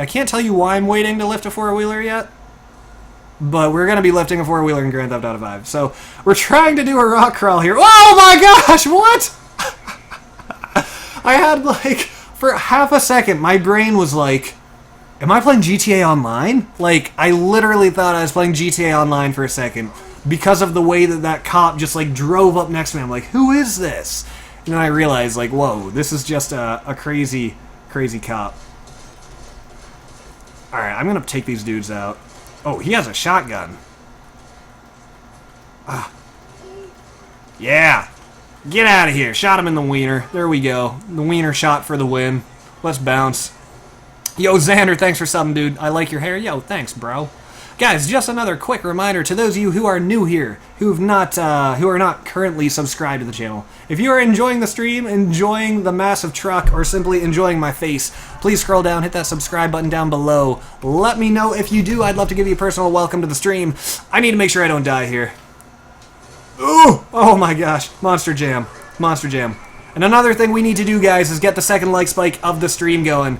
can't tell you why I'm waiting to lift a four-wheeler yet. But we're going to be lifting a four-wheeler in Grand Theft Auto 5. So, we're trying to do a rock crawl here. Oh my gosh, what? I had, like, for half a second, my brain was like, am I playing GTA Online? Like, I literally thought I was playing GTA Online for a second because of the way that cop just, like, drove up next to me. I'm like, who is this? And then I realized, like, whoa, this is just a crazy, crazy cop. Alright, I'm going to take these dudes out. Oh, he has a shotgun. Ah. Yeah. Get out of here. Shot him in the wiener. There we go. The wiener shot for the win. Let's bounce. Yo, Xander, thanks for subbing, dude. I like your hair. Yo, thanks, bro. Guys, just another quick reminder to those of you who are new here, who are not currently subscribed to the channel. If you are enjoying the stream, enjoying the massive truck, or simply enjoying my face, please scroll down, hit that subscribe button down below. Let me know if you do. I'd love to give you a personal welcome to the stream. I need to make sure I don't die here. Ooh! Oh my gosh. Monster Jam. Monster Jam. And another thing we need to do, guys, is get the second like spike of the stream going.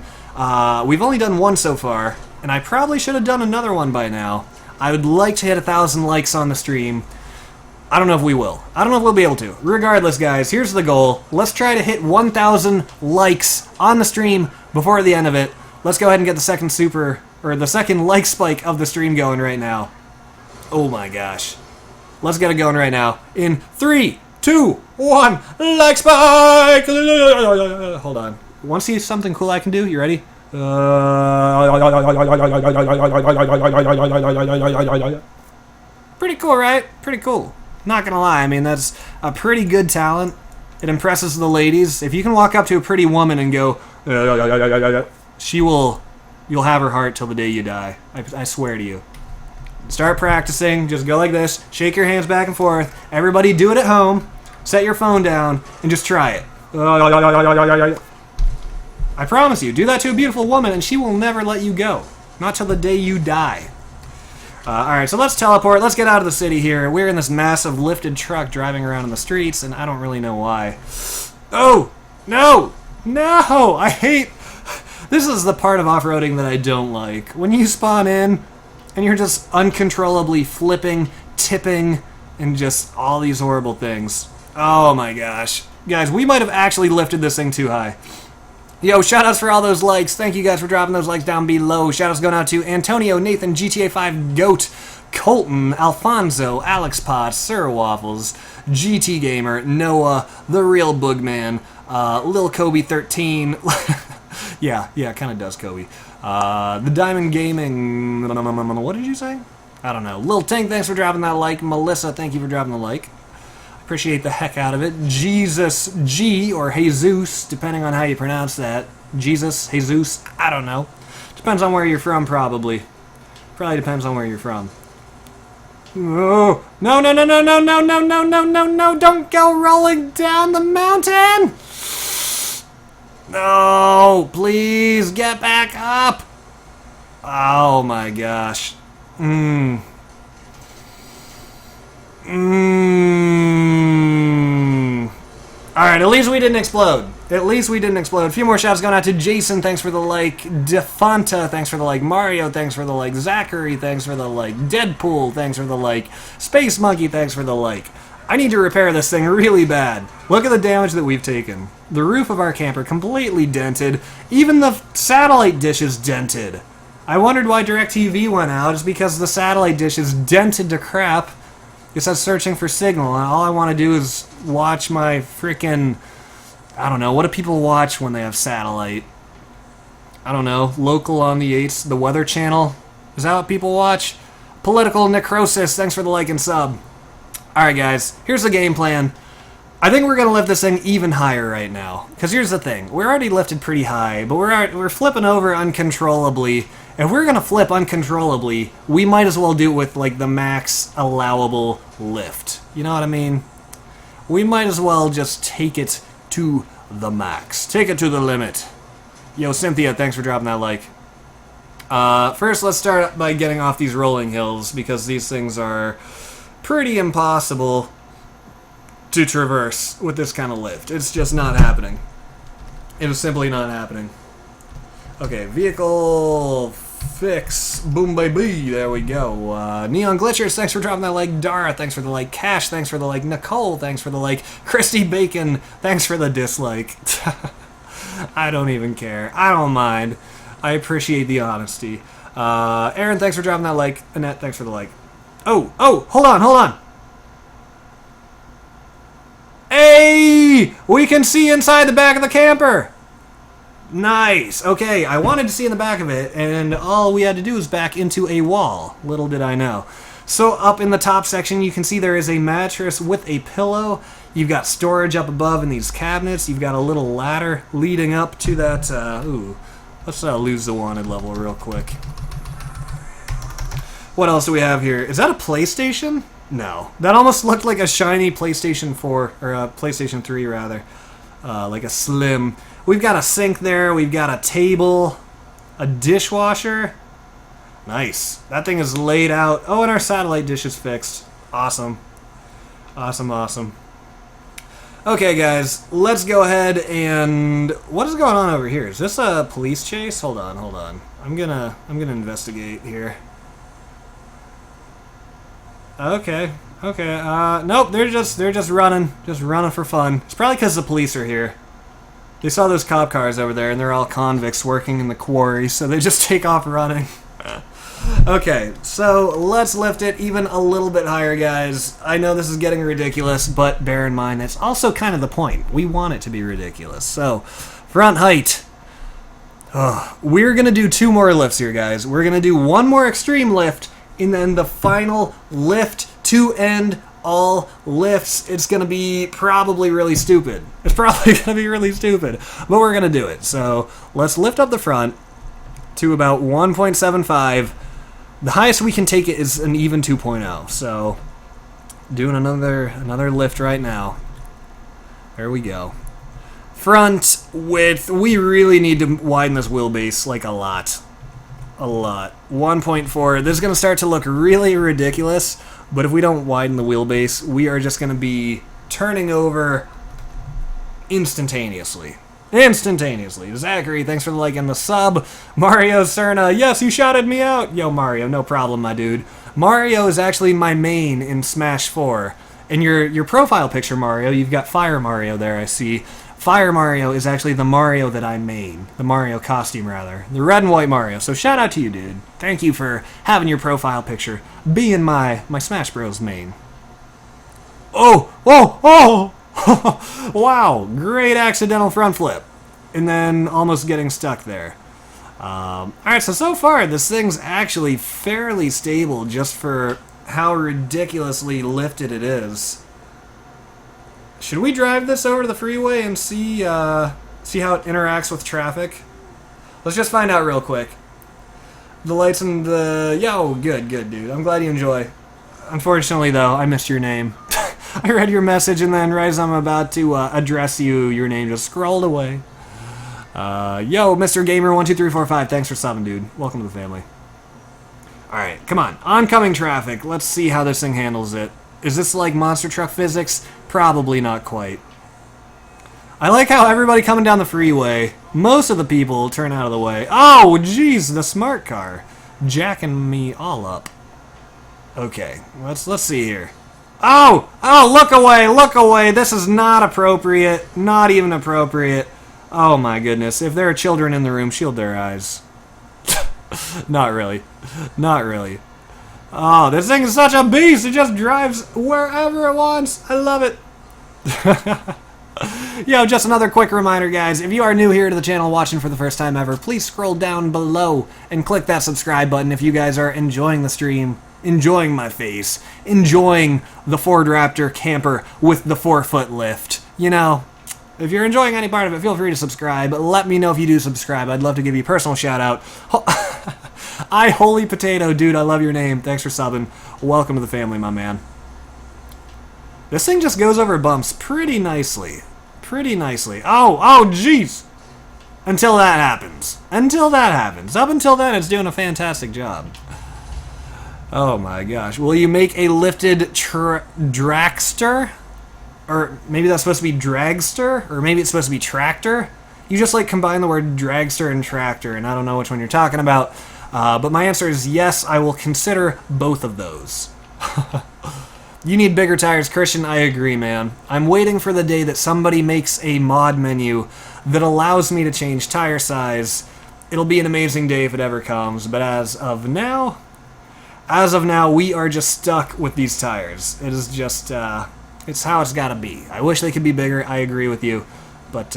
We've only done one so far, and I probably should have done another one by now. I would like to hit 1,000 likes on the stream. I don't know if we will. I don't know if we'll be able to. Regardless, guys, here's the goal. Let's try to hit 1,000 likes on the stream before the end of it. Let's go ahead and get the second like spike of the stream going right now. Oh my gosh. Let's get it going right now. In 3, 2, 1, like spike! Hold on. Want to see something cool I can do? You ready? Pretty cool, right? Pretty cool. Not gonna lie, I mean, that's a pretty good talent. It impresses the ladies. If you can walk up to a pretty woman and go, you'll have her heart till the day you die. I swear to you. Start practicing, just go like this, shake your hands back and forth. Everybody do it at home, set your phone down, and just try it. I promise you, do that to a beautiful woman and she will never let you go. Not till the day you die. Alright, so let's teleport. Let's get out of the city here. We're in this massive lifted truck driving around in the streets, and I don't really know why. Oh! No! No! I hate... This is the part of off-roading that I don't like. When you spawn in, and you're just uncontrollably flipping, tipping, and just all these horrible things. Oh my gosh. Guys, we might have actually lifted this thing too high. Yo, shoutouts for all those likes. Thank you guys for dropping those likes down below. Shoutouts going out to Antonio, Nathan, GTA 5 Goat, Colton, Alfonso, Alex Potts, Sir Waffles, GT Gamer, Noah, The Real Boogman, Lil Kobe 13. yeah, kind of does Kobe. The Diamond Gaming. What did you say? I don't know. Lil Tank, thanks for dropping that like. Melissa, thank you for dropping the like. Appreciate the heck out of it. Jesus G, or Jesus, depending on how you pronounce that. Jesus, Jesus, I don't know. Depends on where you're from, probably. Probably depends on where you're from. Oh, no, no, no, no, no, no, no, no, no, no, no, don't go rolling down the mountain! No, please, get back up! Oh my gosh. Alright, at least we didn't explode. At least we didn't explode. A few more shouts going out to Jason, thanks for the like. Defanta, thanks for the like. Mario, thanks for the like. Zachary, thanks for the like. Deadpool, thanks for the like. Space Monkey, thanks for the like. I need to repair this thing really bad. Look at the damage that we've taken. The roof of our camper completely dented. Even the satellite dish is dented. I wondered why DirecTV went out. It's because the satellite dish is dented to crap. It says searching for signal, and all I want to do is watch my freaking... I don't know, what do people watch when they have satellite? I don't know, local on the 8s, the Weather Channel? Is that what people watch? Political Necrosis, thanks for the like and sub. Alright guys, here's the game plan. I think we're going to lift this thing even higher right now. Because here's the thing, we're already lifted pretty high, but we're flipping over uncontrollably. If we're going to flip uncontrollably, we might as well do it with like the max allowable lift. You know what I mean? We might as well just take it to the max. Take it to the limit. Yo, Cynthia, thanks for dropping that like. First, let's start by getting off these rolling hills, because these things are pretty impossible to traverse with this kind of lift. It's just not happening. It is simply not happening. Okay, vehicle fix. Boom, baby. There we go. Neon Glitchers, thanks for dropping that like. Dara, thanks for the like. Cash, thanks for the like. Nicole, thanks for the like. Christy Bacon, thanks for the dislike. I don't even care. I don't mind. I appreciate the honesty. Aaron, thanks for dropping that like. Annette, thanks for the like. Oh, hold on. Hey! We can see inside the back of the camper! Nice. Okay, I wanted to see in the back of it, and all we had to do was back into a wall. Little did I know. So up in the top section, you can see there is a mattress with a pillow. You've got storage up above in these cabinets. You've got a little ladder leading up to that. Let's lose the wanted level real quick. What else do we have here? Is that a PlayStation? No. That almost looked like a shiny PlayStation 4, or a PlayStation 3 rather. Like a slim. We've got a sink there, we've got a table, a dishwasher. Nice. That thing is laid out. Oh, and our satellite dish is fixed. Awesome. Awesome. Okay, guys, let's go ahead and... What is going on over here? Is this a police chase? Hold on. I'm gonna investigate here. Okay. Nope, they're just running for fun. It's probably because the police are here. They saw those cop cars over there, and they're all convicts working in the quarry, so they just take off running. Okay, so let's lift it even a little bit higher, guys. I know this is getting ridiculous, but bear in mind, it's also kind of the point. We want it to be ridiculous. So, front height. We're going to do 2 more lifts here, guys. We're going to do 1 more extreme lift, and then the final lift to end all lifts. It's going to be probably really stupid. But we're going to do it. So let's lift up the front to about 1.75. The highest we can take it is an even 2.0. So doing another lift right now. There we go. Front width. We really need to widen this wheelbase like a lot. 1.4. This is going to start to look really ridiculous. But if we don't widen the wheelbase, we are just going to be turning over instantaneously. Zachary, thanks for the like and the sub. Mario Cerna, yes, you shouted me out. Yo, Mario, no problem, my dude. Mario is actually my main in Smash 4. In your profile picture, Mario, you've got Fire Mario there, I see. Fire Mario is actually the Mario that I made. The Mario costume, rather. The red and white Mario. So shout out to you, dude. Thank you for having your profile picture being my Smash Bros. Main. Oh! Oh! Oh! Wow! Great accidental front flip. And then almost getting stuck there. Alright, so far this thing's actually fairly stable just for how ridiculously lifted it is. Should we drive this over to the freeway and see how it interacts with traffic? Let's just find out real quick. The lights and the... Yo, good, dude. I'm glad you enjoy. Unfortunately, though, I missed your name. I read your message, and then right as I'm about to address you, your name just scrolled away. Yo, Mr. Gamer12345, thanks for subbing, dude. Welcome to the family. Alright, come on. Oncoming traffic. Let's see how this thing handles it. Is this like monster truck physics? Probably not quite. I like how everybody coming down the freeway, most of the people turn out of the way. Oh, jeez, the smart car. Jacking me all up. Okay, let's see here. Oh! Oh, look away, look away! This is not appropriate. Not even appropriate. Oh my goodness. If there are children in the room, shield their eyes. Not really. Not really. Oh, this thing is such a beast! It just drives wherever it wants! I love it! Yo, just another quick reminder, guys. If you are new here to the channel watching for the first time ever, please scroll down below and click that subscribe button if you guys are enjoying the stream, enjoying my face, enjoying the Ford Raptor camper with the 4-foot lift. You know, if you're enjoying any part of it, feel free to subscribe. Let me know if you do subscribe. I'd love to give you a personal shout-out. I Holy Potato, dude, I love your name. Thanks for subbing. Welcome to the family, my man. This thing just goes over bumps pretty nicely. Pretty nicely. Oh, jeez! Until that happens. Until that happens. Up until then, it's doing a fantastic job. Oh my gosh. Will you make a lifted dragster? Or maybe that's supposed to be dragster? Or maybe it's supposed to be tractor? You just like combine the word dragster and tractor, and I don't know which one you're talking about. But my answer is yes, I will consider both of those. You need bigger tires, Christian. I agree, man. I'm waiting for the day that somebody makes a mod menu that allows me to change tire size. It'll be an amazing day if it ever comes, but as of now, we are just stuck with these tires. It is just, it's how it's gotta be. I wish they could be bigger, I agree with you, but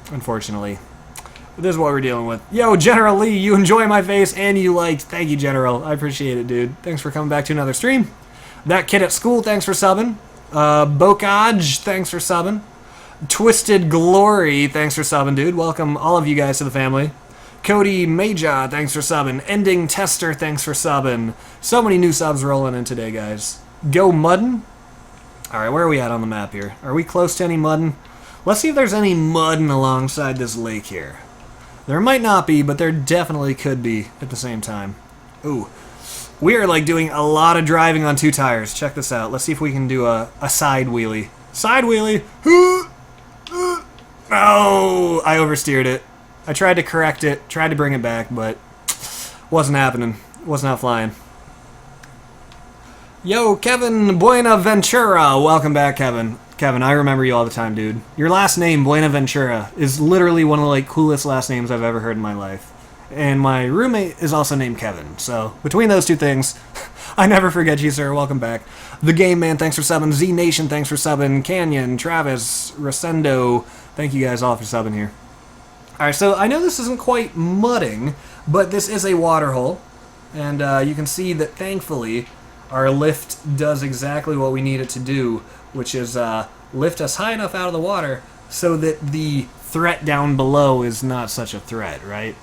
unfortunately, this is what we're dealing with. Yo, General Lee, you enjoy my face and you liked. Thank you, General. I appreciate it, dude. Thanks for coming back to another stream. That kid at school, thanks for subbing. Bokaj, thanks for subbing. Twisted Glory, thanks for subbing, dude. Welcome all of you guys to the family. Cody Major, thanks for subbing. Ending Tester, thanks for subbing. So many new subs rolling in today, guys. Go Muddin. Alright, where are we at on the map here? Are we close to any muddin? Let's see if there's any muddin alongside this lake here. There might not be, but there definitely could be at the same time. Ooh. We are like doing a lot of driving on 2 tires. Check this out. Let's see if we can do a side wheelie. Side wheelie! Oh, I oversteered it. I tried to correct it, tried to bring it back, but wasn't happening. Was not flying. Yo, Kevin Buenaventura. Welcome back, Kevin. Kevin, I remember you all the time, dude. Your last name, Buenaventura, is literally one of the like coolest last names I've ever heard in my life. And my roommate is also named Kevin. So, between those two things, I never forget you, sir. Welcome back. The Game Man, thanks for subbing. Z Nation, thanks for subbing. Canyon, Travis, Rosendo, thank you guys all for subbing here. Alright, so I know this isn't quite mudding, but this is a water hole. And you can see that, thankfully, our lift does exactly what we need it to do, which is lift us high enough out of the water so that the threat down below is not such a threat, right?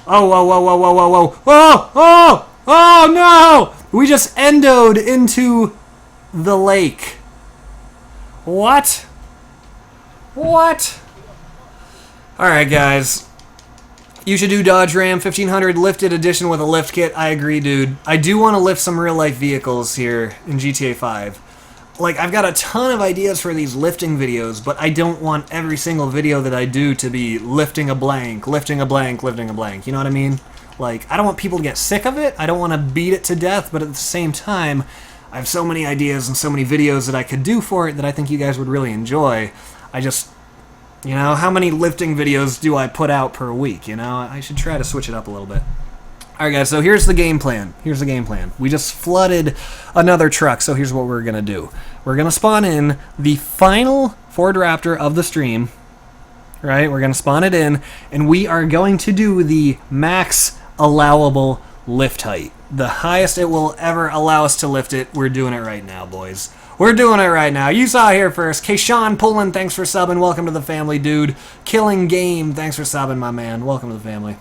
Oh, whoa, whoa, whoa, whoa, whoa, whoa, whoa, oh, oh, no! We just endoed into the lake. What? What? Alright, guys. You should do Dodge Ram 1500 lifted edition with a lift kit. I agree, dude. I do want to lift some real-life vehicles here in GTA 5. Like, I've got a ton of ideas for these lifting videos, but I don't want every single video that I do to be lifting a blank, lifting a blank, lifting a blank. You know what I mean? Like, I don't want people to get sick of it. I don't want to beat it to death, but at the same time, I have so many ideas and so many videos that I could do for it that I think you guys would really enjoy. I just You know, how many lifting videos do I put out per week? You know, I should try to switch it up a little bit. All right, guys, so here's the game plan. Here's the game plan. We just flooded another truck, so here's what we're going to do. We're going to spawn in the final Ford Raptor of the stream, right? We're going to spawn it in, and we are going to do the max allowable lift height. The highest it will ever allow us to lift it. We're doing it right now, boys. We're doing it right now. You saw it here first. Kayshawn Pullen, thanks for subbing. Welcome to the family, dude. Killing Game, thanks for subbing, my man. Welcome to the family.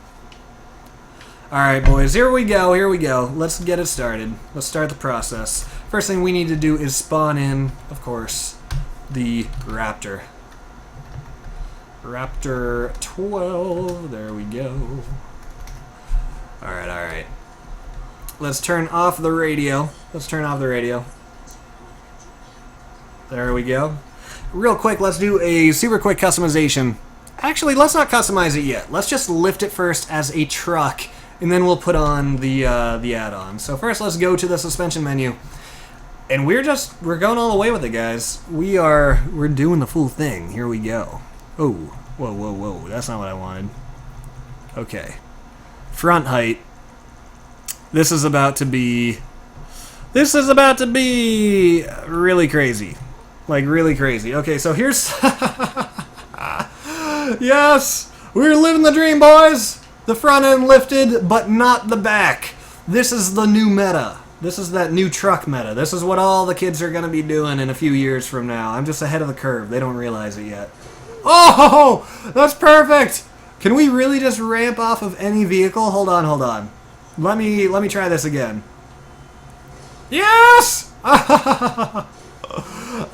Alright, boys, here we go, here we go. Let's get it started. Let's start the process. First thing we need to do is spawn in, of course, the Raptor. Raptor 12, there we go. Alright, alright. Let's turn off the radio. Let's turn off the radio. There we go. Real quick, let's do a super quick customization. Actually, let's not customize it yet. Let's just lift it first as a truck, and then we'll put on the add-on. So first, let's go to the suspension menu, and we're going all the way with it, guys. We're doing the full thing. Here we go. Oh, whoa, whoa, whoa! That's not what I wanted. Okay, front height. This is about to be really crazy, like really crazy. Okay, so here's yes, we're living the dream, boys. The front end lifted, but not the back. This is the new meta. This is that new truck meta. This is what all the kids are going to be doing in a few years from now. I'm just ahead of the curve. They don't realize it yet. Oh, that's perfect. Can we really just ramp off of any vehicle? Hold on, hold on. Let me try this again. Yes!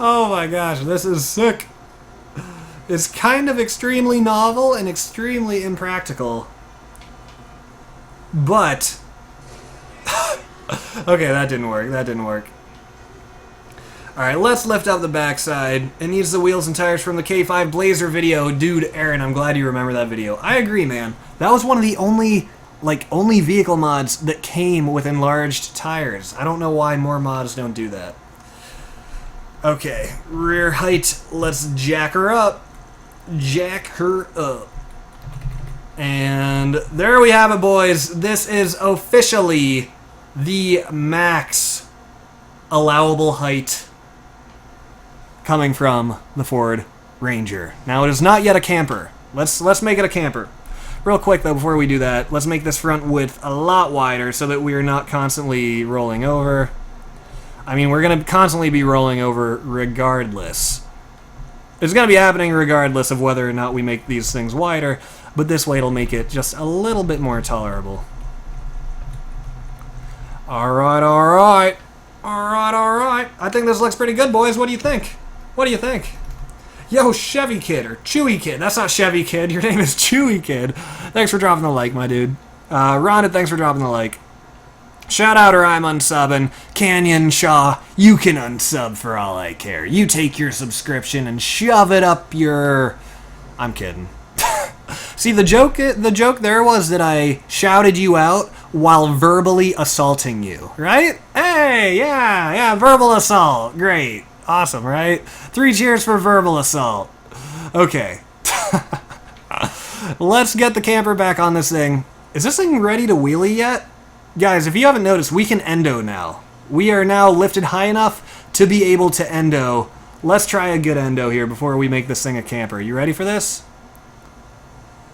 Oh my gosh, this is sick. It's kind of extremely novel and extremely impractical. But okay, that didn't work. That didn't work. Alright, let's lift up the backside. It needs the wheels and tires from the K5 Blazer video. Dude, Aaron, I'm glad you remember that video. I agree, man. That was one of the only vehicle mods that came with enlarged tires. I don't know why more mods don't do that. Okay, rear height. Let's jack her up. Jack her up. And there we have it, boys. This is officially the max allowable height coming from the Ford Ranger. Now, it is not yet a camper. Let's make it a camper. Real quick, though, before we do that, let's make this front width a lot wider so that we are not constantly rolling over. I mean, we're going to constantly be rolling over regardless. It's going to be happening regardless of whether or not we make these things wider, but this way it'll make it just a little bit more tolerable. Alright, alright. Alright, alright. I think this looks pretty good, boys. What do you think? What do you think? Yo, Chevy Kid, or Chewy Kid. That's not Chevy Kid. Your name is Chewy Kid. Thanks for dropping the like, my dude. Rhonda, thanks for dropping the like. Shout out or I'm unsubbing. Canyon Shaw, you can unsub for all I care. You take your subscription and shove it up your... I'm kidding. See, the joke there was that I shouted you out while verbally assaulting you, right? Hey, yeah, verbal assault. Great. Awesome, right? 3 cheers for verbal assault. Okay. Let's get the camper back on this thing. Is this thing ready to wheelie yet? Guys, if you haven't noticed, we can endo now. We are now lifted high enough to be able to endo. Let's try a good endo here before we make this thing a camper. You ready for this?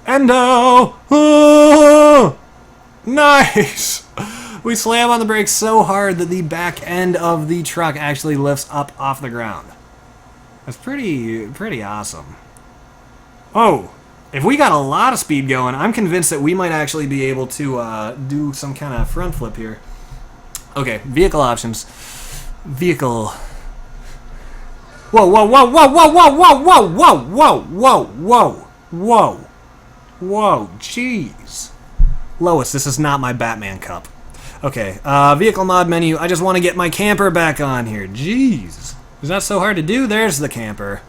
Endo! Oh! Nice! We slam on the brakes so hard that the back end of the truck actually lifts up off the ground. That's pretty awesome. Oh! If we got a lot of speed going, I'm convinced that we might actually be able to do some kind of front flip here. Okay, vehicle options. Vehicle. Whoa, whoa, whoa, whoa, whoa, whoa, whoa, whoa, whoa, whoa, whoa, whoa, whoa, whoa, jeez. Lois, this is not my Batman cup. Okay, vehicle mod menu. I just want to get my camper back on here. Jeez. Is that so hard to do? There's the camper.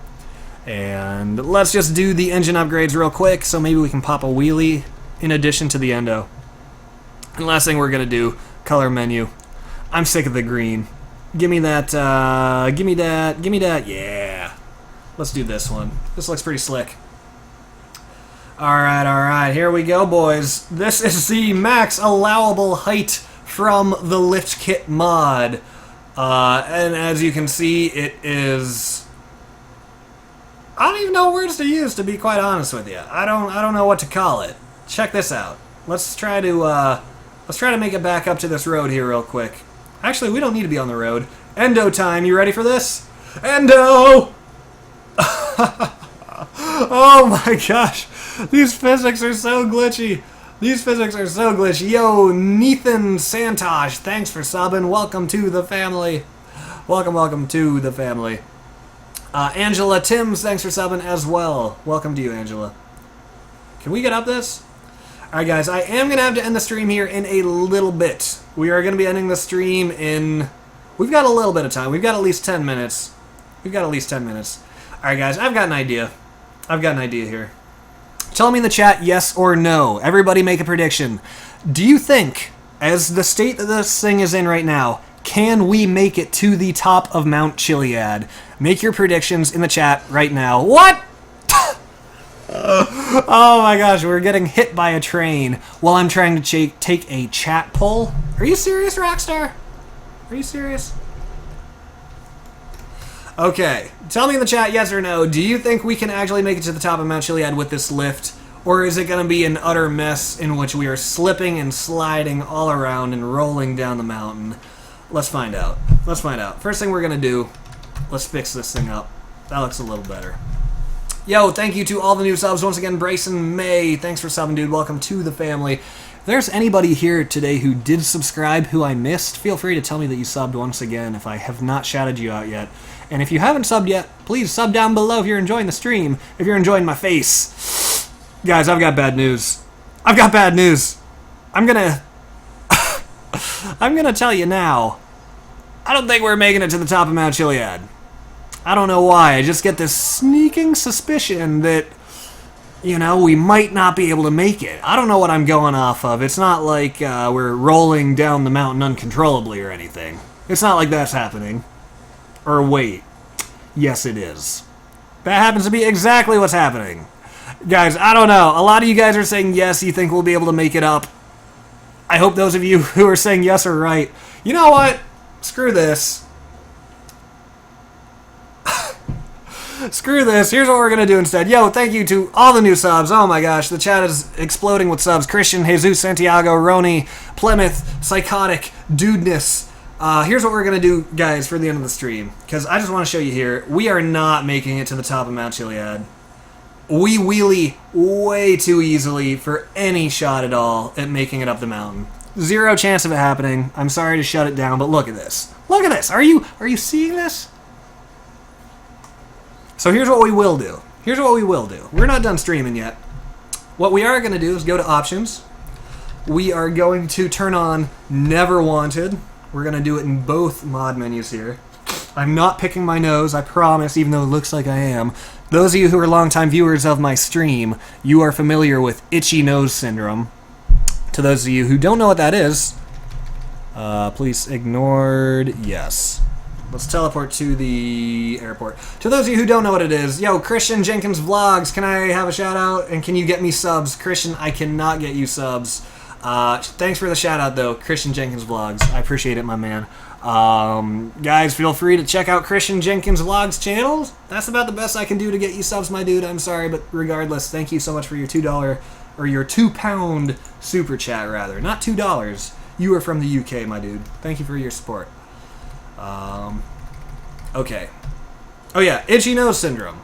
And let's just do the engine upgrades real quick, so maybe we can pop a wheelie in addition to the endo. And last thing we're going to do, color menu. I'm sick of the green. Give me that, give me that, yeah. Let's do this one. This looks pretty slick. Alright, here we go, boys. This is the max allowable height from the lift kit mod. And as you can see, it is... I don't even know words to use, to be quite honest with you. I don't know what to call it. Check this out. Let's try to make it back up to this road here real quick. Actually, we don't need to be on the road. Endo time. You ready for this? Endo! Oh my gosh. These physics are so glitchy. Yo, Nathan Santosh, thanks for subbing. Welcome to the family. Welcome to the family. Angela Timms, thanks for subbing as well. Welcome to you, Angela. Can we get up this? Alright guys, I am going to have to end the stream here in a little bit. We are going to be ending the stream in... We've got a little bit of time. We've got at least 10 minutes. Alright guys, I've got an idea. Here. Tell me in the chat yes or no. Everybody make a prediction. Do you think, as the state that this thing is in right now, can we make it to the top of Mount Chiliad? Make your predictions in the chat right now. What? Oh my gosh, we're getting hit by a train while I'm trying to take a chat poll. Are you serious, Rockstar? Are you serious? Okay, tell me in the chat yes or no. Do you think we can actually make it to the top of Mount Chiliad with this lift? Or is it going to be an utter mess in which we are slipping and sliding all around and rolling down the mountain? Let's find out. First thing we're going to do, let's fix this thing up. That looks a little better. Yo, thank you to all the new subs. Once again, Bryson May, thanks for subbing, dude. Welcome to the family. If there's anybody here today who did subscribe who I missed, feel free to tell me that you subbed once again if I have not shouted you out yet. And if you haven't subbed yet, please sub down below if you're enjoying the stream, if you're enjoying my face. Guys, I've got bad news. I'm gonna tell you now. I don't think we're making it to the top of Mount Chiliad. I don't know why. I just get this sneaking suspicion that, you know, we might not be able to make it. I don't know what I'm going off of. It's not like we're rolling down the mountain uncontrollably or anything. It's not like that's happening. Or wait. Yes, it is. That happens to be exactly what's happening. Guys, I don't know. A lot of you guys are saying yes, you think we'll be able to make it up. I hope those of you who are saying yes are right. You know what? Screw this. Screw this. Here's what we're going to do instead. Yo, thank you to all the new subs. Oh my gosh, the chat is exploding with subs. Christian, Jesus, Santiago, Roni, Plymouth, Psychotic, Dudeness. Here's what we're going to do, guys, for the end of the stream. Because I just want to show you here. We are not making it to the top of Mount Chiliad. We wheelie way too easily for any shot at all at making it up the mountain. Zero chance of it happening. I'm sorry to shut it down, but look at this. Look at this. Are you seeing this? So here's what we will do. We're not done streaming yet. What we are going to do is go to options. We are going to turn on Never Wanted. We're going to do it in both mod menus here. I'm not picking my nose, I promise, even though it looks like I am. Those of you who are longtime viewers of my stream, you are familiar with itchy nose syndrome. To those of you who don't know what that is, please ignored, yes. Let's teleport to the airport. To those of you who don't know what it is, yo, Christian Jenkins Vlogs, can I have a shout out? And can you get me subs? Christian, I cannot get you subs. Thanks for the shout out though, Christian Jenkins Vlogs. I appreciate it, my man. Guys, feel free to check out Christian Jenkins Vlogs channel. That's about the best I can do to get you subs, my dude. I'm sorry, but regardless, thank you so much for your $2 or your £2 super chat rather. Not $2. You are from the UK, my dude. Thank you for your support. Okay. Oh yeah, itchy nose syndrome.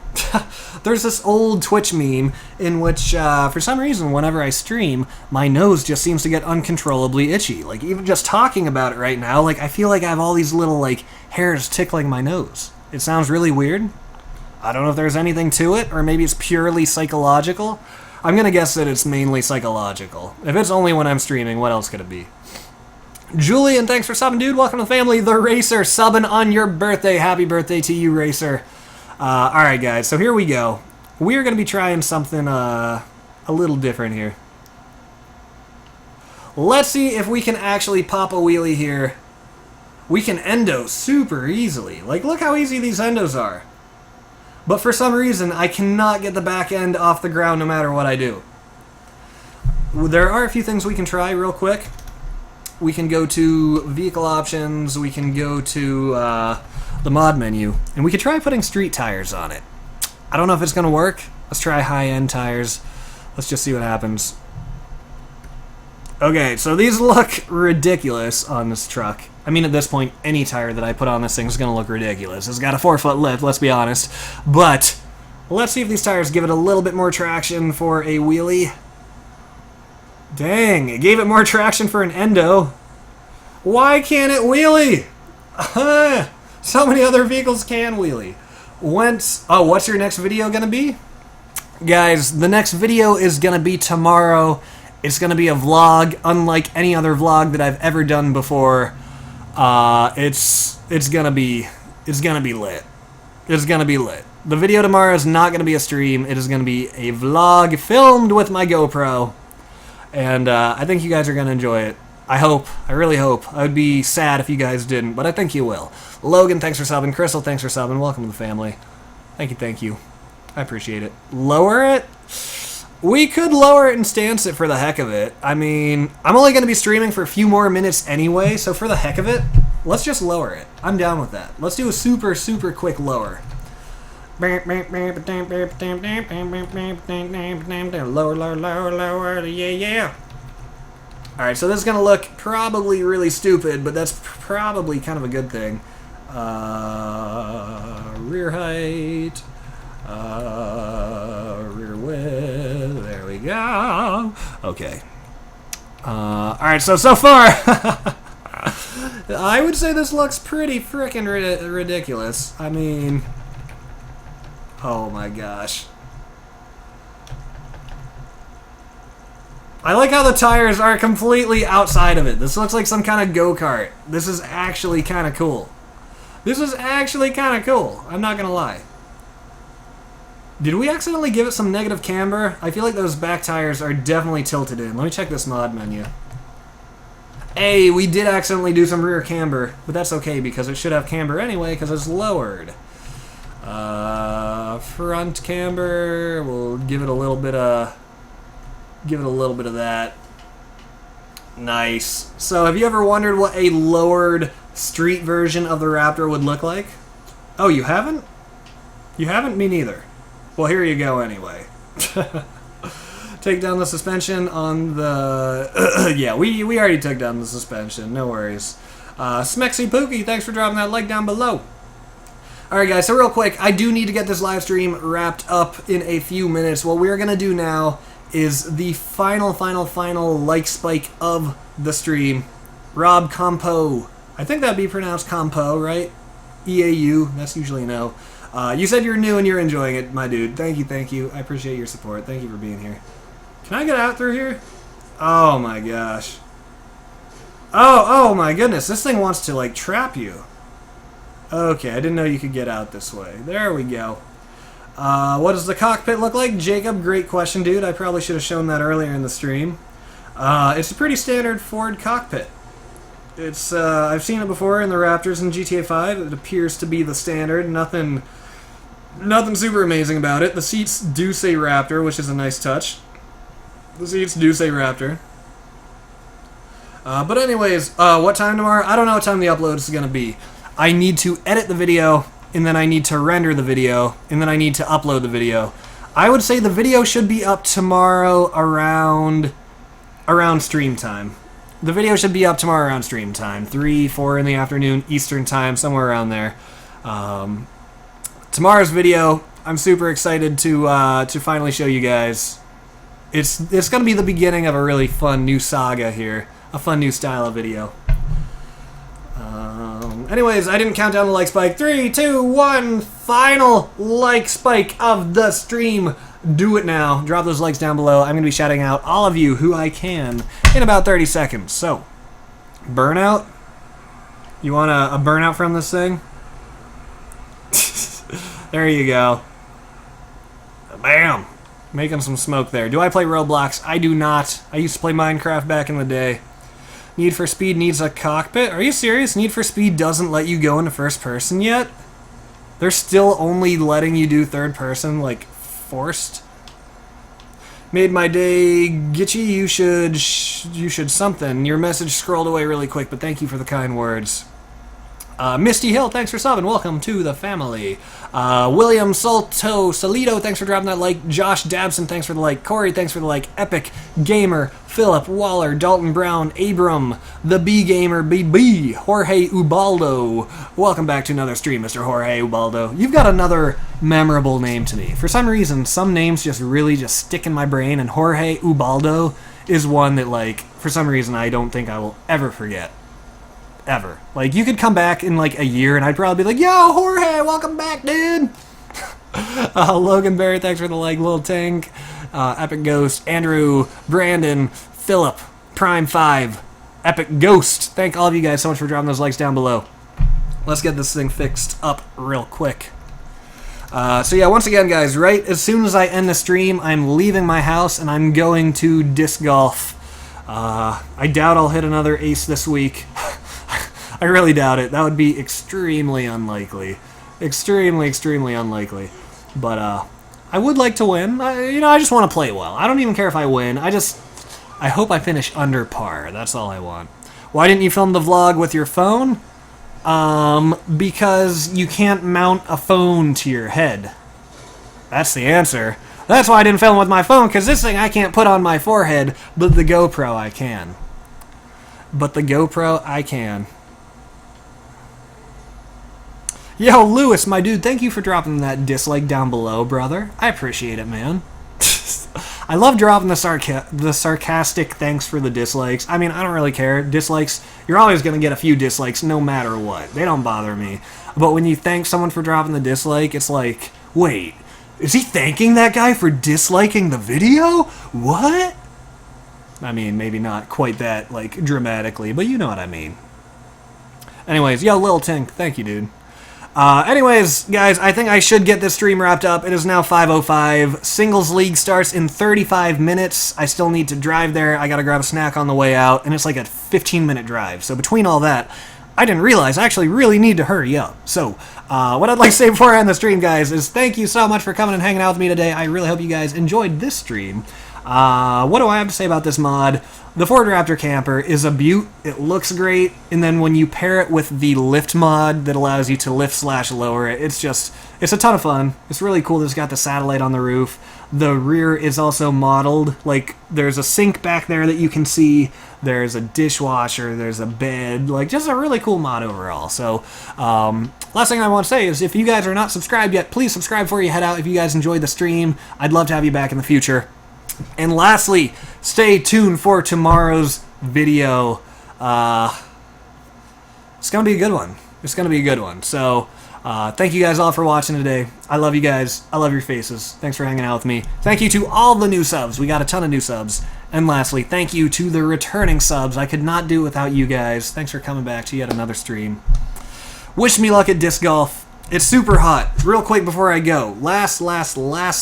There's this old Twitch meme in which, for some reason, whenever I stream, my nose just seems to get uncontrollably itchy. Like, even just talking about it right now, like, I feel like I have all these little, like, hairs tickling my nose. It sounds really weird. I don't know if there's anything to it, or maybe it's purely psychological. I'm gonna guess that it's mainly psychological. If it's only when I'm streaming, what else could it be? Julian, thanks for subbing, dude. Welcome to the family. The Racer, subbing on your birthday. Happy birthday to you, Racer. Alright, guys, so here we go. We are going to be trying something a little different here. Let's see if we can actually pop a wheelie here. We can endo super easily. Like, look how easy these endos are. But for some reason, I cannot get the back end off the ground no matter what I do. There are a few things we can try real quick. We can go to vehicle options, we can go to the mod menu, and we could try putting street tires on it. I don't know if it's going to work. Let's try high-end tires. Let's just see what happens. Okay, so these look ridiculous on this truck. I mean, at this point, any tire that I put on this thing is going to look ridiculous. It's got a 4-foot lift, let's be honest. But let's see if these tires give it a little bit more traction for a wheelie. Dang, it gave it more traction for an endo. Why can't it wheelie? So many other vehicles can wheelie. What's your next video going to be? Guys, the next video is going to be tomorrow. It's going to be a vlog, unlike any other vlog that I've ever done before. It's gonna be lit. It's gonna be lit. The video tomorrow is not gonna be a stream. It is gonna be a vlog filmed with my GoPro, and I think you guys are gonna enjoy it. I hope. I really hope. I would be sad if you guys didn't, but I think you will. Logan, thanks for subbing. Crystal, thanks for subbing. Welcome to the family. Thank you. I appreciate it. Lower it? We could lower it and stance it for the heck of it. I mean, I'm only going to be streaming for a few more minutes anyway, so for the heck of it, let's just lower it. I'm down with that. Let's do a super, super quick lower. Lower, yeah. Alright, so this is going to look probably really stupid, but that's probably kind of a good thing. Rear height. Rear width, there we go. Okay. Alright, so far, I would say this looks pretty freaking ridiculous. I mean, oh my gosh. I like how the tires are completely outside of it. This looks like some kind of go-kart. This is actually kind of cool. I'm not gonna lie. Did we accidentally give it some negative camber? I feel like those back tires are definitely tilted in. Let me check this mod menu. Hey, we did accidentally do some rear camber, but that's okay because it should have camber anyway because it's lowered. Front camber, we'll give it a little bit of that. Nice. So have you ever wondered what a lowered street version of the Raptor would look like? Oh, you haven't? You haven't? Me neither. Well, here you go anyway. Take down the suspension on the... yeah, we already took down the suspension. No worries. Smexy Pookie, thanks for dropping that like down below. Alright guys, so real quick, I do need to get this live stream wrapped up in a few minutes. What we're going to do now is the final like spike of the stream. Rob Compo. I think that'd be pronounced Compo, right? EAU, that's usually no. You said you're new and you're enjoying it, my dude. Thank you. I appreciate your support. Thank you for being here. Can I get out through here? Oh my gosh. Oh my goodness. This thing wants to, like, trap you. Okay, I didn't know you could get out this way. There we go. What does the cockpit look like? Jacob, great question, dude. I probably should have shown that earlier in the stream. It's a pretty standard Ford cockpit. It's, I've seen it before in the Raptors in GTA 5. It appears to be the standard. Nothing super amazing about it. The seats do say Raptor, which is a nice touch. The seats do say Raptor. But anyways, what time tomorrow? I don't know what time the upload is going to be. I need to edit the video, and then I need to render the video, and then I need to upload the video. I would say the video should be up tomorrow around stream time. The video should be up tomorrow around stream time. 3, 4 in the afternoon, Eastern time, somewhere around there. Tomorrow's video, I'm super excited to finally show you guys. It's going to be the beginning of a really fun new saga here. A fun new style of video. Anyways, I didn't count down the like spike. 3, 2, 1, final like spike of the stream. Do it now. Drop those likes down below. I'm going to be shouting out all of you who I can in about 30 seconds. So, burnout? You want a burnout from this thing? There you go. Bam! Making some smoke there. Do I play Roblox? I do not. I used to play Minecraft back in the day. Need for Speed needs a cockpit? Are you serious? Need for Speed doesn't let you go into first person yet? They're still only letting you do third person, like, forced. Made my day, Gitchy, you should something. Your message scrolled away really quick, but thank you for the kind words. Misty Hill, thanks for subbing. Welcome to the family. William Salido, thanks for dropping that like. Josh Dabson, thanks for the like. Corey, thanks for the like. Epic Gamer, Philip Waller, Dalton Brown, Abram, the B Gamer, BB, Jorge Ubaldo. Welcome back to another stream, Mr. Jorge Ubaldo. You've got another memorable name to me. For some reason, some names just really just stick in my brain, and Jorge Ubaldo is one that, like, for some reason I don't think I will ever forget. Ever. Like, you could come back in like a year and I'd probably be like, yo, Jorge, welcome back, dude. Logan Berry, thanks for the like. Lil Tank, Epic Ghost, Andrew, Brandon, Philip, Prime 5, Epic Ghost. Thank all of you guys so much for dropping those likes down below. Let's get this thing fixed up real quick. So yeah, once again, guys, right as soon as I end the stream, I'm leaving my house and I'm going to disc golf. I doubt I'll hit another ace this week. I really doubt it. That would be extremely unlikely. Extremely unlikely. But, I would like to win. I just want to play well. I don't even care if I win. I hope I finish under par. That's all I want. Why didn't you film the vlog with your phone? Because you can't mount a phone to your head. That's the answer. That's why I didn't film with my phone, because this thing I can't put on my forehead, but the GoPro I can. Yo, Lewis, my dude, thank you for dropping that dislike down below, brother. I appreciate it, man. I love dropping the sarcastic thanks for the dislikes. I mean, I don't really care. Dislikes, you're always going to get a few dislikes no matter what. They don't bother me. But when you thank someone for dropping the dislike, it's like, wait, is he thanking that guy for disliking the video? What? I mean, maybe not quite that, like, dramatically, but you know what I mean. Anyways, yo, Lil Tink, thank you, dude. Anyways, guys, I think I should get this stream wrapped up. It is now 5:05. Singles League starts in 35 minutes. I still need to drive there. I gotta grab a snack on the way out, and it's like a 15-minute drive. So between all that, I didn't realize I actually really need to hurry up. So, what I'd like to say before I end the stream, guys, is thank you so much for coming and hanging out with me today. I really hope you guys enjoyed this stream. What do I have to say about this mod? The Ford Raptor camper is a beaut. It looks great, and then when you pair it with the lift mod that allows you to lift/lower it, it's a ton of fun. It's really cool that it's got the satellite on the roof. The rear is also modeled. Like, there's a sink back there that you can see. There's a dishwasher. There's a bed. Like, just a really cool mod overall. So, last thing I want to say is if you guys are not subscribed yet, please subscribe before you head out. If you guys enjoyed the stream, I'd love to have you back in the future. And lastly, stay tuned for tomorrow's video. It's going to be a good one. It's going to be a good one. So, thank you guys all for watching today. I love you guys. I love your faces. Thanks for hanging out with me. Thank you to all the new subs. We got a ton of new subs. And lastly, thank you to the returning subs. I could not do it without you guys. Thanks for coming back to yet another stream. Wish me luck at disc golf. It's super hot. Real quick before I go. Last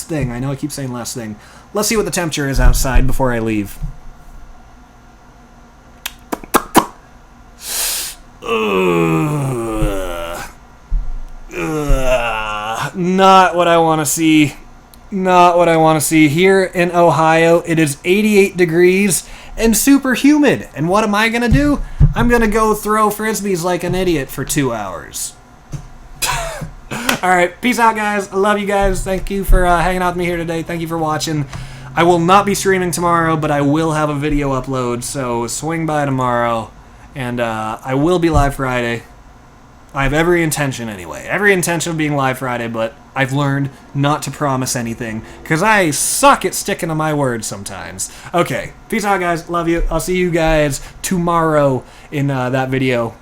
thing. I know I keep saying last thing. Let's see what the temperature is outside before I leave. Not what I want to see. Not what I want to see. Here in Ohio, it is 88 degrees and super humid. And what am I going to do? I'm going to go throw frisbees like an idiot for 2 hours. Alright, peace out, guys. I love you guys. Thank you for hanging out with me here today. Thank you for watching. I will not be streaming tomorrow, but I will have a video upload, so swing by tomorrow. And I will be live Friday. I have every intention, anyway. Every intention of being live Friday, but I've learned not to promise anything, because I suck at sticking to my word sometimes. Okay, peace out, guys. Love you. I'll see you guys tomorrow in that video.